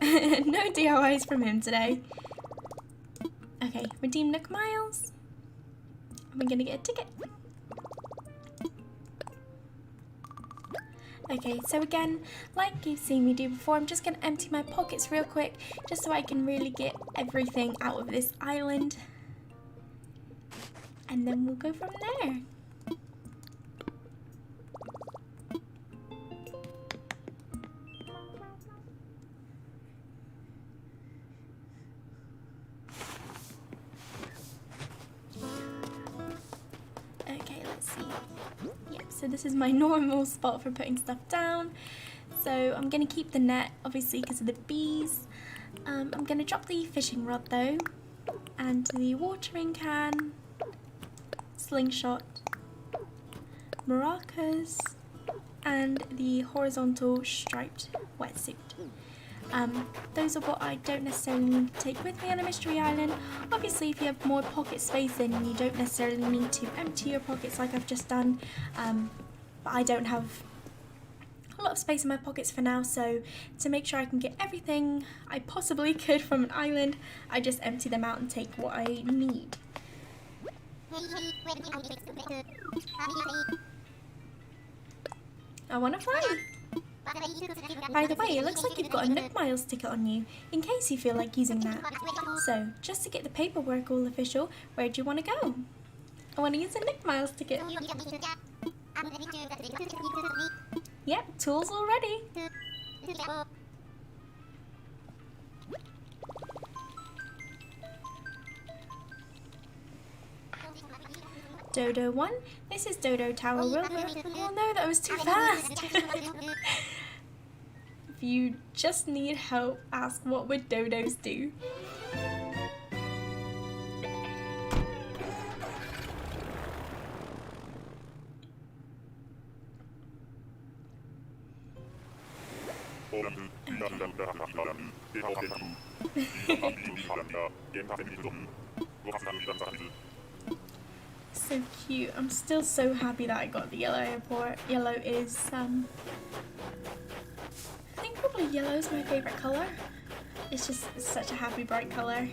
no DIYs from him today. Okay, redeem Nook Miles. I'm gonna get a ticket. Okay, so again, like you've seen me do before, I'm just gonna empty my pockets real quick, just so I can really get everything out of this island. And then we'll go from there. So this is my normal spot for putting stuff down. So I'm going to keep the net, obviously, because of the bees. I'm going to drop the fishing rod though, and the watering can, slingshot, maracas, and the horizontal striped wetsuit. Those are what I don't necessarily need to take with me on a mystery island. Obviously, if you have more pocket space, then you don't necessarily need to empty your pockets like I've just done. But I don't have a lot of space in my pockets for now, so to make sure I can get everything I possibly could from an island, I just empty them out and take what I need. I want to fly. By the way, it looks like you've got a Nook Miles ticket on you, in case you feel like using that. So, just to get the paperwork all official, where do you want to go? I want to use a Nook Miles ticket. Yep, tools all ready. Dodo 1, this is Dodo Tower Wilbur. Oh no, that was too fast! If you just need help, ask what would dodos do. So cute. I'm still so happy that I got the yellow airport. Yellow is, I think probably yellow is my favourite colour. It's just such a happy bright colour.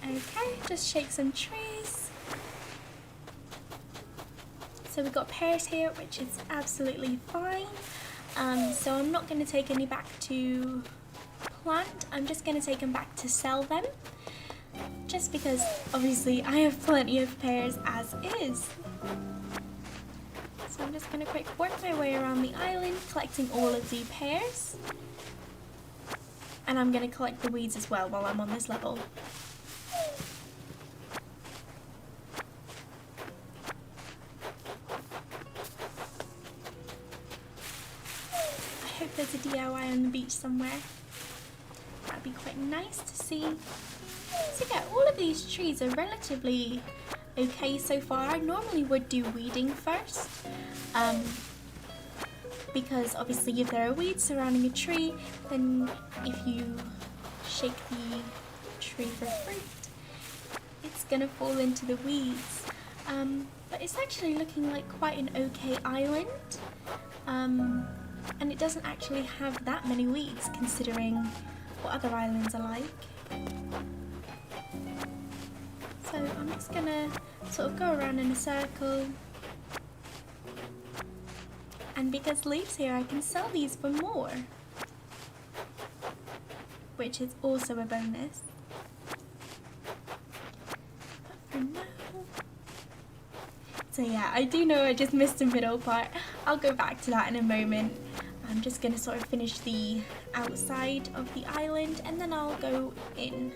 Okay, just shake some trees. So we've got pears here, which is absolutely fine. So I'm not going to take any back to plant. I'm just going to take them back to sell them. Just because obviously I have plenty of pears as is. So I'm just going to quick work my way around the island, collecting all of the pears. And I'm going to collect the weeds as well while I'm on this level. I hope there's a DIY on the beach somewhere. That'd be quite nice to see. So yeah, all of these trees are relatively okay so far. I normally would do weeding first, because obviously if there are weeds surrounding a tree, then if you shake the tree for fruit, it's gonna fall into the weeds. But it's actually looking like quite an okay island, and it doesn't actually have that many weeds considering what other islands are like. So I'm just gonna sort of go around in a circle, and because leaves here I can sell these for more, which is also a bonus. But for now, so yeah, I do know I just missed the middle part. I'll go back to that in a moment. I'm just gonna sort of finish the outside of the island and then I'll go in.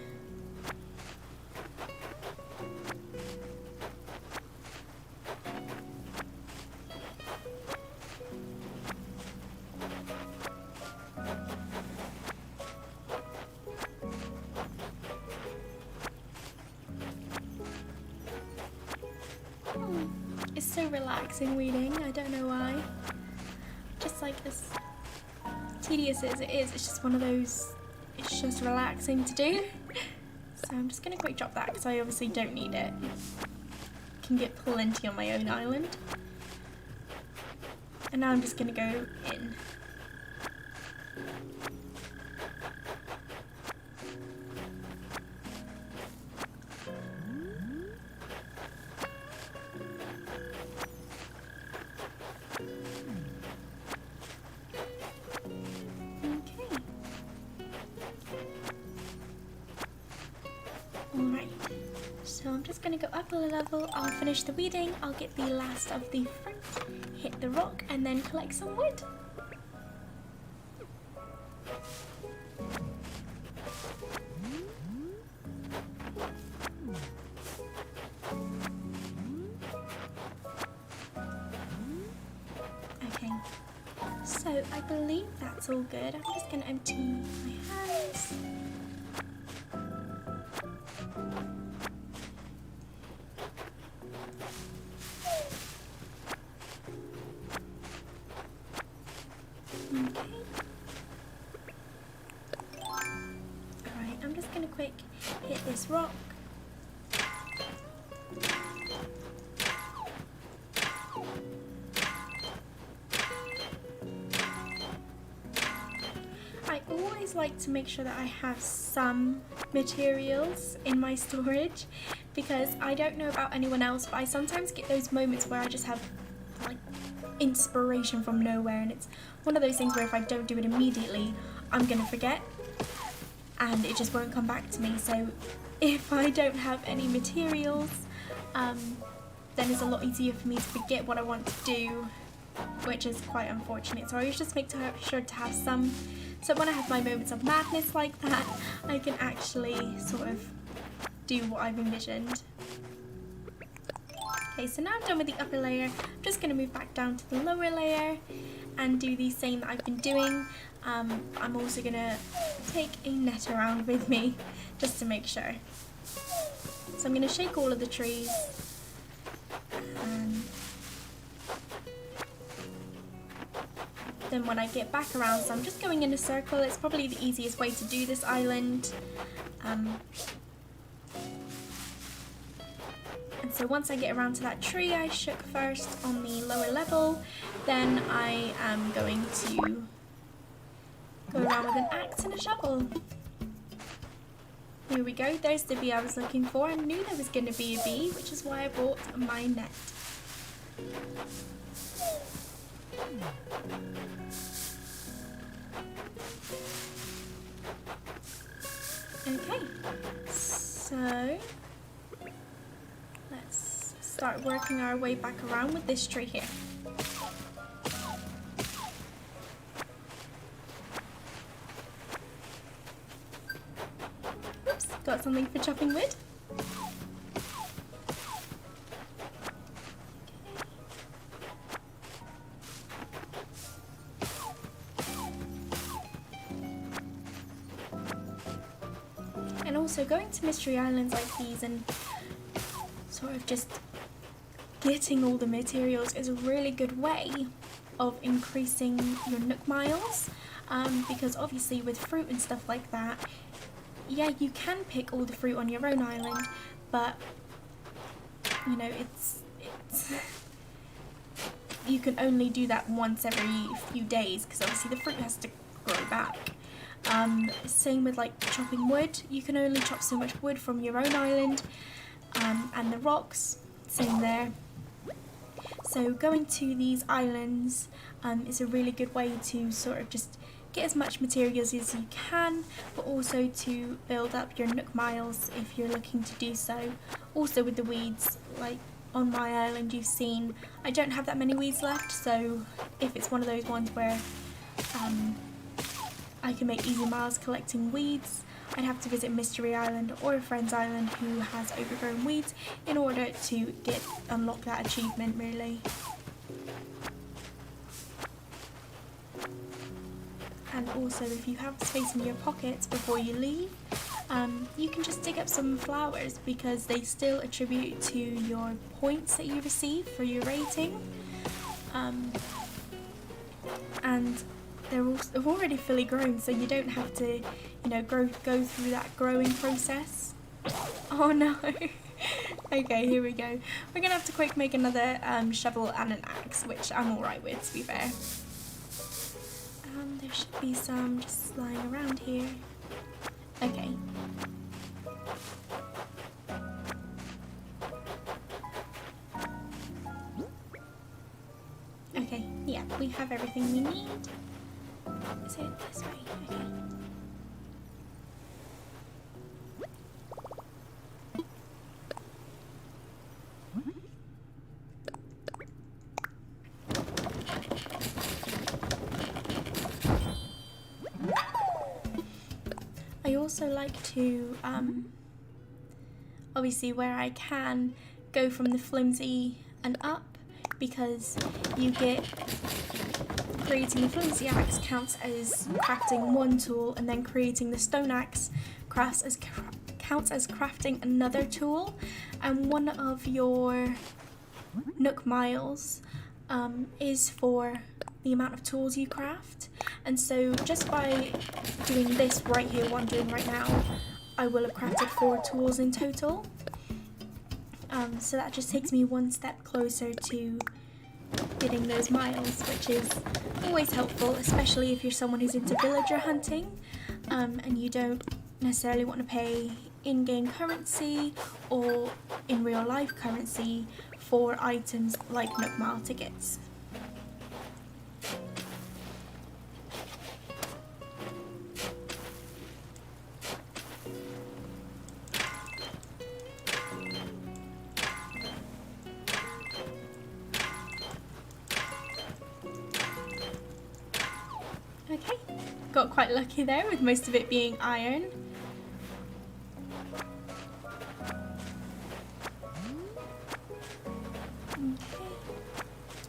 It's so relaxing weeding, I don't know why. Just like as tedious as it is, it's just one of those, it's just relaxing to do. So I'm just going to quick drop that because I obviously don't need it. Can get plenty on my own island. And now I'm just going to go in. Alright, so I'm just going to go up a level, I'll finish the weeding, I'll get the last of the fruit, hit the rock and then collect some wood. Okay, so I believe that's all good. I'm just going to empty my hands. Okay. Alright, I'm just going to quick hit this rock. I always like to make sure that I have some materials in my storage because I don't know about anyone else, but I sometimes get those moments where I just have like inspiration from nowhere, and it's one of those things where if I don't do it immediately, I'm gonna forget and it just won't come back to me. So if I don't have any materials, then it's a lot easier for me to forget what I want to do, which is quite unfortunate. So I always just make sure to have some, so when I have my moments of madness like that, I can actually sort of do what I've envisioned. Okay, so now I'm done with the upper layer. I'm just going to move back down to the lower layer and do the same that I've been doing. I'm also going to take a net around with me just to make sure. So I'm going to shake all of the trees. And then when I get back around, so I'm just going in a circle. It's probably the easiest way to do this island. And so once I get around to that tree I shook first on the lower level, then I am going to go around with an axe and a shovel. Here we go, there's the bee I was looking for. I knew there was going to be a bee, which is why I bought my net. Okay, so let's start working our way back around with this tree here. Oops, got something for chopping wood. And also going to mystery islands like these and sort of just getting all the materials is a really good way of increasing your Nook miles, because obviously with fruit and stuff like that, yeah, you can pick all the fruit on your own island, but you know, it's you can only do that once every few days because obviously the fruit has to grow back. Same with like chopping wood, you can only chop so much wood from your own island, and the rocks, same there. So going to these islands is a really good way to sort of just get as much materials as you can, but also to build up your Nook miles if you're looking to do so. Also with the weeds, like on my island you've seen, I don't have that many weeds left, so if it's one of those ones where I can make easy miles collecting weeds, I'd have to visit Mystery Island or a friend's island who has overgrown weeds in order to unlock that achievement really. And also if you have space in your pockets before you leave, you can just dig up some flowers because they still attribute to your points that you receive for your rating. And they're already fully grown, so you don't have to, you know, go through that growing process. Oh no. Okay, here we go. We're gonna have to quick make another shovel and an axe, which I'm alright with, to be fair. There should be some just lying around here. Okay. Okay, yeah, we have everything we need. Is it this way? Okay. I also like to, obviously where I can, go from the flimsy and up, because you get creating the flimsy axe counts as crafting one tool, and then creating the stone axe counts as crafting another tool, and one of your Nook miles is for the amount of tools you craft. And so just by doing this right here, what I'm doing right now, I will have crafted 4 tools in total. So that just takes me one step closer to getting those miles, which is always helpful, especially if you're someone who's into villager hunting, and you don't necessarily want to pay in-game currency or in real life currency for items like Nook Mile tickets. Okay, got quite lucky there with most of it being iron. Okay,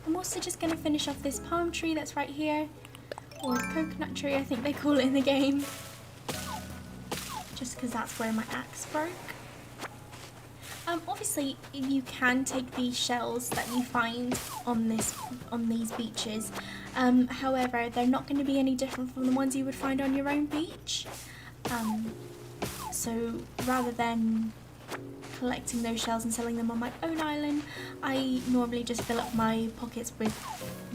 I'm also just going to finish off this palm tree that's right here, or coconut tree I think they call it in the game, just because that's where my axe broke. Obviously you can take these shells that you find on these beaches. However, they're not going to be any different from the ones you would find on your own beach. So rather than collecting those shells and selling them on my own island, I normally just fill up my pockets with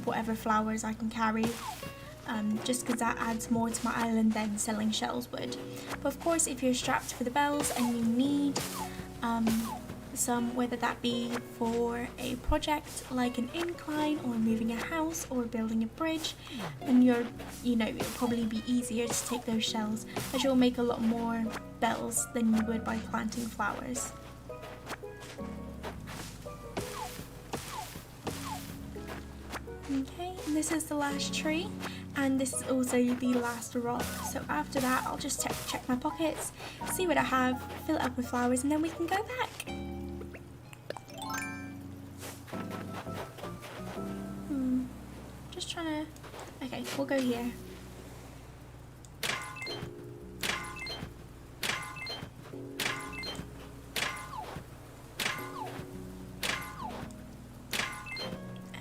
whatever flowers I can carry. Just because that adds more to my island than selling shells would. But of course, if you're strapped for the bells and you need some, whether that be for a project like an incline or moving a house or building a bridge, then it'll probably be easier to take those shells, as you'll make a lot more bells than you would by planting flowers. Okay, and this is the last tree, and this is also the last rock. So after that, I'll just check my pockets, see what I have, fill it up with flowers, and then we can go back. Just trying to... Okay, we'll go here.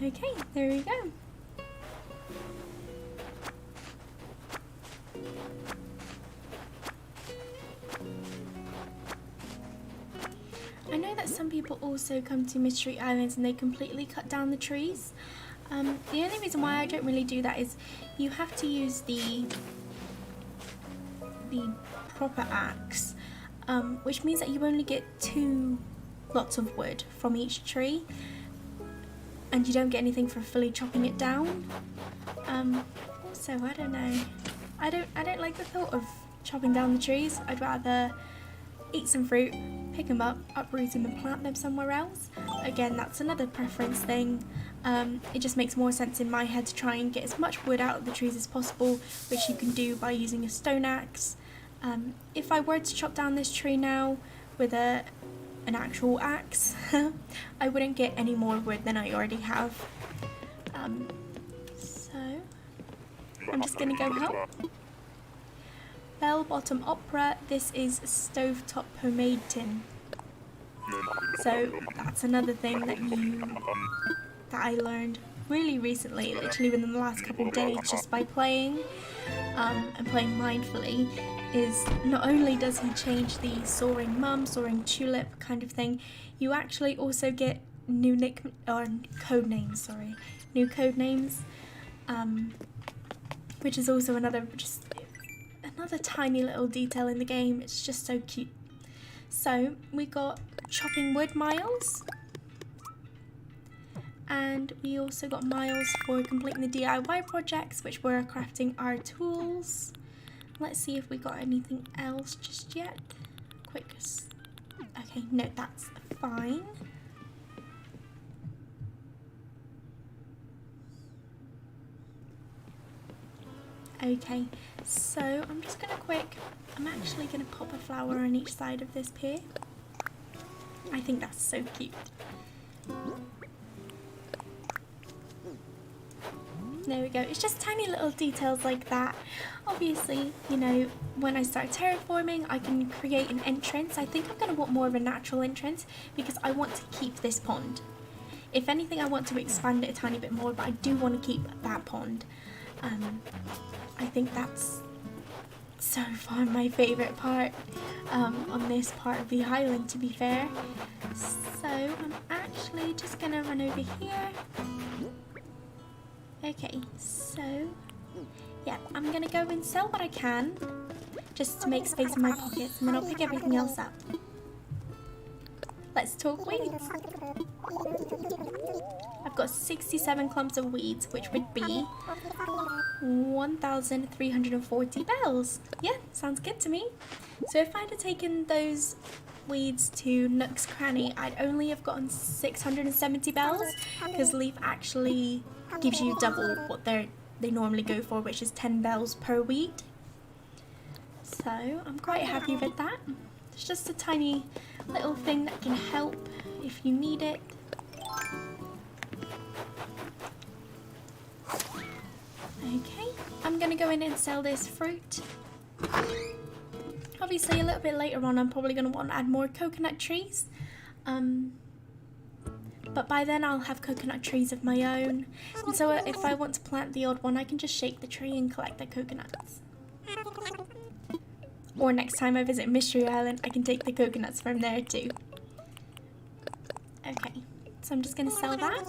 Okay, there we go. I know that some people also come to Mystery Islands and they completely cut down the trees. The only reason why I don't really do that is you have to use the proper axe, which means that you only get 2 lots of wood from each tree, and you don't get anything for fully chopping it down. So I don't know. I don't like the thought of chopping down the trees. I'd rather eat some fruit, pick them up, uproot them and plant them somewhere else. Again, that's another preference thing. It just makes more sense in my head to try and get as much wood out of the trees as possible, which you can do by using a stone axe. If I were to chop down this tree now with an actual axe, I wouldn't get any more wood than I already have. So I'm just gonna go help. Bell Bottom Opera, this is Stovetop Pomade Tin. So that's another thing that I learned really recently, literally within the last couple of days, just by playing and playing mindfully, is not only does he change the soaring mum, soaring tulip kind of thing, you actually also get new code names, which is also another tiny little detail in the game. It's just so cute. So we got chopping wood miles, and we also got miles for completing the DIY projects, which were crafting our tools. Let's see if we got anything else just yet. Quick. Okay, no, that's fine. Okay, so I'm just gonna I'm actually gonna pop a flower on each side of this pier. I think that's so cute. There we go. It's just tiny little details like that. Obviously, when I start terraforming, I can create an entrance. I think I'm going to want more of a natural entrance because I want to keep this pond. If anything, I want to expand it a tiny bit more, but I do want to keep that pond. I think that's so far my favourite part on this part of the island, to be fair. So I'm actually just going to run over here. Okay, so yeah, I'm gonna go and sell what I can, just to make space in my pockets, and then I'll pick everything else up. Let's talk weeds. I've got 67 clumps of weeds, which would be 1,340 bells. Yeah, sounds good to me. So if I'd have taken those weeds to Nook's Cranny, I'd only have gotten 670 bells, because Leaf actually gives you double what they normally go for, which is 10 bells per weed. So I'm quite happy with that. It's just a tiny little thing that can help if you need it. Okay, I'm gonna go in and sell this fruit. Obviously a little bit later on I'm probably gonna want to add more coconut trees. But by then I'll have coconut trees of my own. And so if I want to plant the odd one, I can just shake the tree and collect the coconuts. Or next time I visit Mystery Island, I can take the coconuts from there too. Okay, so I'm just gonna sell that.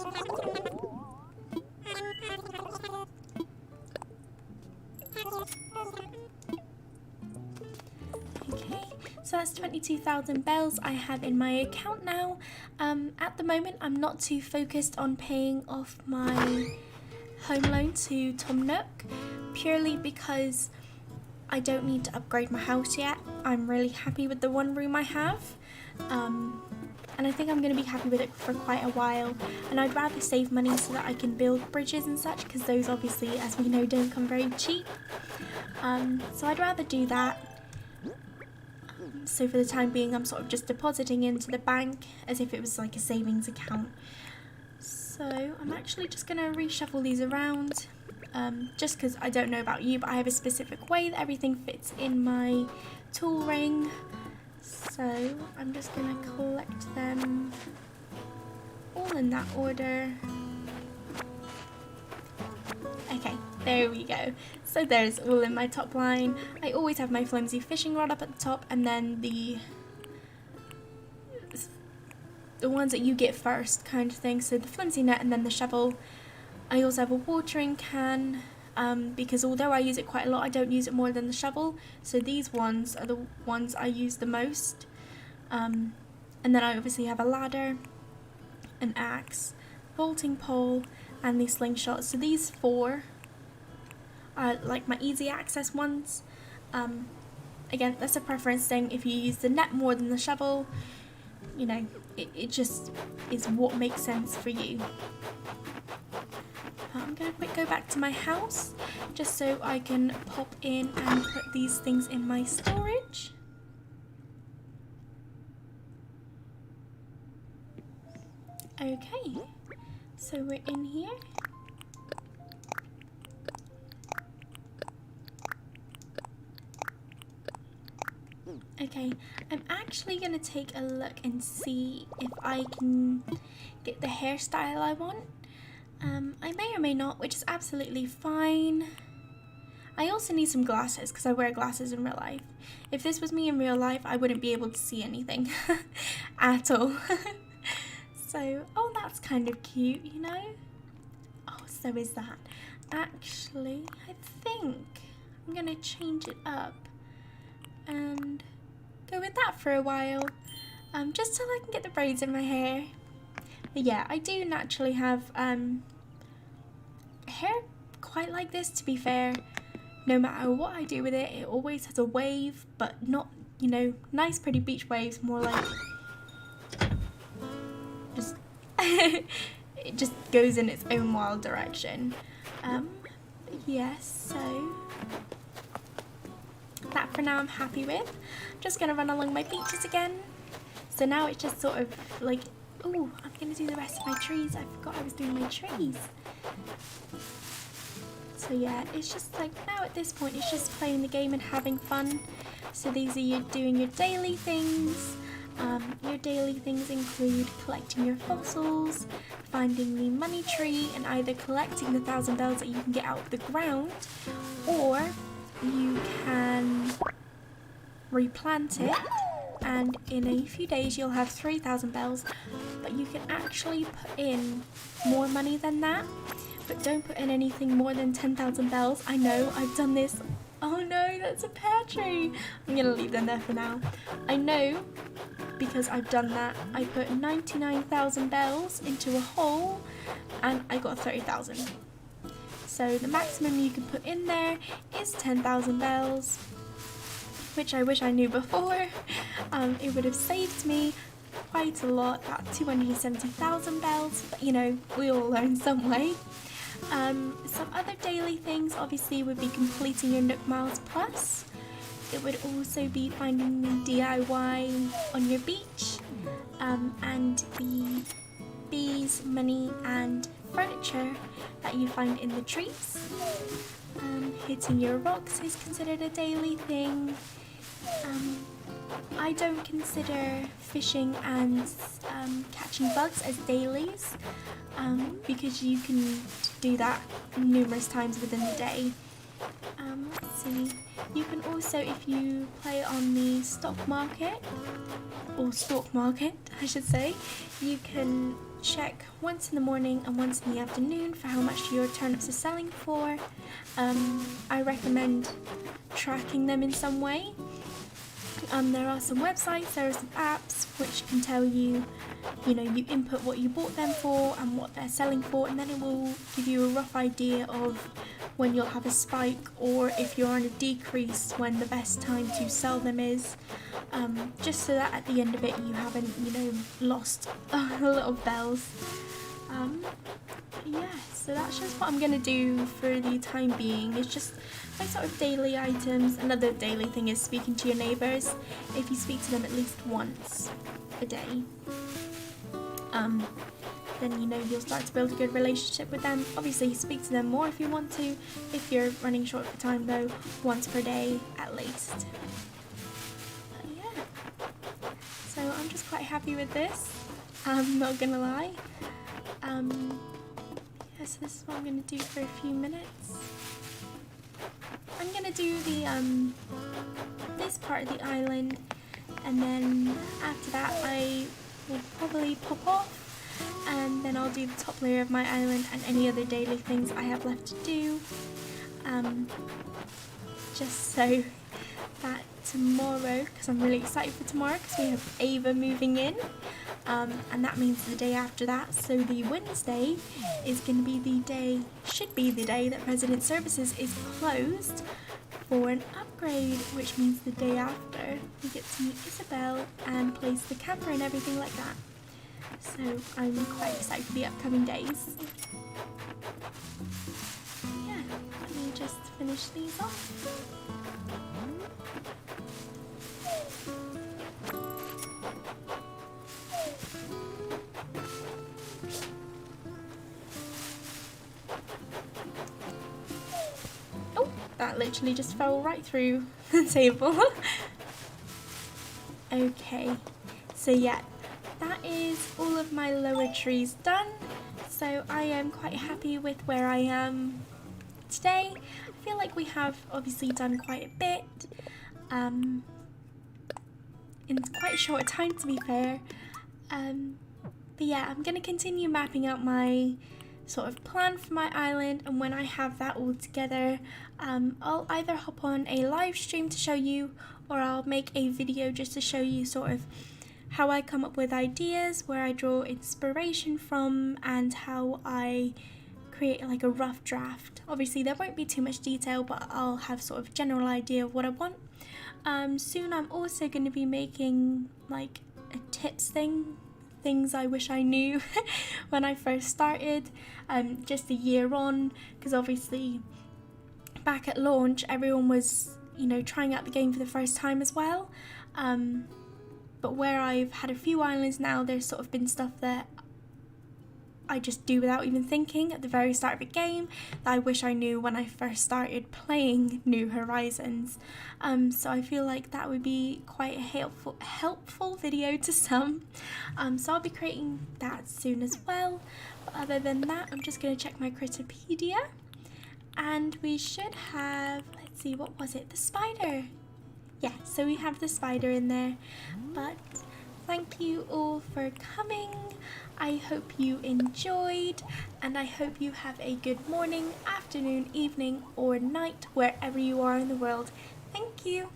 Okay, so that's 22,000 bells I have in my account now. At the moment, I'm not too focused on paying off my home loan to Tom Nook, purely because I don't need to upgrade my house yet. I'm really happy with the one room I have. And I think I'm going to be happy with it for quite a while. And I'd rather save money so that I can build bridges and such, because those obviously, as we know, don't come very cheap. So I'd rather do that. So for the time being, I'm sort of just depositing into the bank as if it was like a savings account. So I'm actually just going to reshuffle these around. Just because I don't know about you, but I have a specific way that everything fits in my tool ring. So I'm just going to collect them all in that order. Okay, there we go. So there's all in my top line. I always have my flimsy fishing rod up at the top, and then the ones that you get first kind of thing. So the flimsy net and then the shovel. I also have a watering can, because although I use it quite a lot, I don't use it more than the shovel. So these ones are the ones I use the most. And then I obviously have a ladder, an axe, bolting pole, and the slingshot. So these four are like my easy access ones. Again, that's a preference thing. If you use the net more than the shovel, you know, it just is what makes sense for you. I'm going to go back to my house just so I can pop in and put these things in my storage. Okay, so we're in here. Okay, I'm actually going to take a look and see if I can get the hairstyle I want. I may or may not, which is absolutely fine. I also need some glasses because I wear glasses in real life. If this was me in real life, I wouldn't be able to see anything at all. So, oh, that's kind of cute, you know? Oh, so is that. Actually, I think I'm going to change it up and go with that for a while, just till I can get the braids in my hair. But yeah, I do naturally have hair quite like this, to be fair. No matter what I do with it, it always has a wave, but not, you know, nice pretty beach waves, more like just it just goes in its own wild direction. Yes, so that for now I'm happy with. I'm just gonna run along my beaches again. So now it's just sort of like, oh, I'm gonna do the rest of my trees. I forgot I was doing my trees. So yeah, it's just like now at this point it's just playing the game and having fun. So these are you doing your daily things. Your daily things include collecting your fossils, finding the money tree, and either collecting the 1,000 bells that you can get out of the ground, or you can replant it, and in a few days you'll have 3,000 bells. But you can actually put in more money than that, but don't put in anything more than 10,000 bells. I know, I've done this. Oh no, That's a pear tree. I'm gonna leave them there for now. I know because I've done that. I put 99,000 bells into a hole and I got 30,000. So the maximum you can put in there is 10,000 bells, which I wish I knew before. It would have saved me quite a lot, about 270,000 bells, but you know, we all learn some way. Some other daily things obviously would be completing your Nook Miles Plus. It would also be finding the DIY on your beach, and the bees, money and furniture that you find in the trees. Hitting your rocks is considered a daily thing. I don't consider fishing and catching bugs as dailies, because you can do that numerous times within the day. Let's see, you can also, if you play on the stock market, or stock market I should say, you can check once in the morning and once in the afternoon for how much your turnips are selling for. I recommend tracking them in some way. There are some websites, there are some apps which can tell you, you know, you input what you bought them for and what they're selling for, and then it will give you a rough idea of when you'll have a spike, or if you're on a decrease, when the best time to sell them is, just so that at the end of it you haven't, you know, lost a lot of bells. Yeah, so that's just what I'm gonna do for the time being. It's just my sort of daily items. Another daily thing is speaking to your neighbours. If you speak to them at least once a day, then you know you'll start to build a good relationship with them. Obviously speak to them more if you want to. If you're running short for time though, once per day at least. But yeah, so I'm just quite happy with this, I'm not gonna lie. Yeah, so this is what I'm gonna do for a few minutes. I'm gonna do the this part of the island, and then after that I will probably pop off, and then I'll do the top layer of my island and any other daily things I have left to do, just so that tomorrow, because I'm really excited for tomorrow because we have Ava moving in, and that means the day after that, so the Wednesday is going to be the day, should be the day that Resident Services is closed for an upgrade, which means the day after we get to meet Isabelle and place the camper and everything like that. So I'm quite excited for the upcoming days. Yeah, let me just finish these off. Oh, that literally just fell right through the table. Okay, so yeah, that is all of my lower trees done, so I am quite happy with where I am today. I feel like we have obviously done quite a bit in quite a short time, to be fair, but yeah, I'm going to continue mapping out my sort of plan for my island, and when I have that all together, I'll either hop on a live stream to show you, or I'll make a video just to show you sort of how I come up with ideas, where I draw inspiration from, and how I create like a rough draft. Obviously there won't be too much detail, but I'll have sort of general idea of what I want. Soon I'm also going to be making like a tips thing, things I wish I knew when I first started, just a year on, because obviously back at launch everyone was, you know, trying out the game for the first time as well, but where I've had a few islands now, there's sort of been stuff that I just do without even thinking at the very start of a game that I wish I knew when I first started playing New Horizons. So I feel like that would be quite a helpful video to some. So I'll be creating that soon as well. But other than that, I'm just going to check my Critterpedia. And we should have, let's see, what was it? The spider. Yeah, so we have the spider in there. But thank you all for coming. I hope you enjoyed, and I hope you have a good morning, afternoon, evening, or night, wherever you are in the world. Thank you.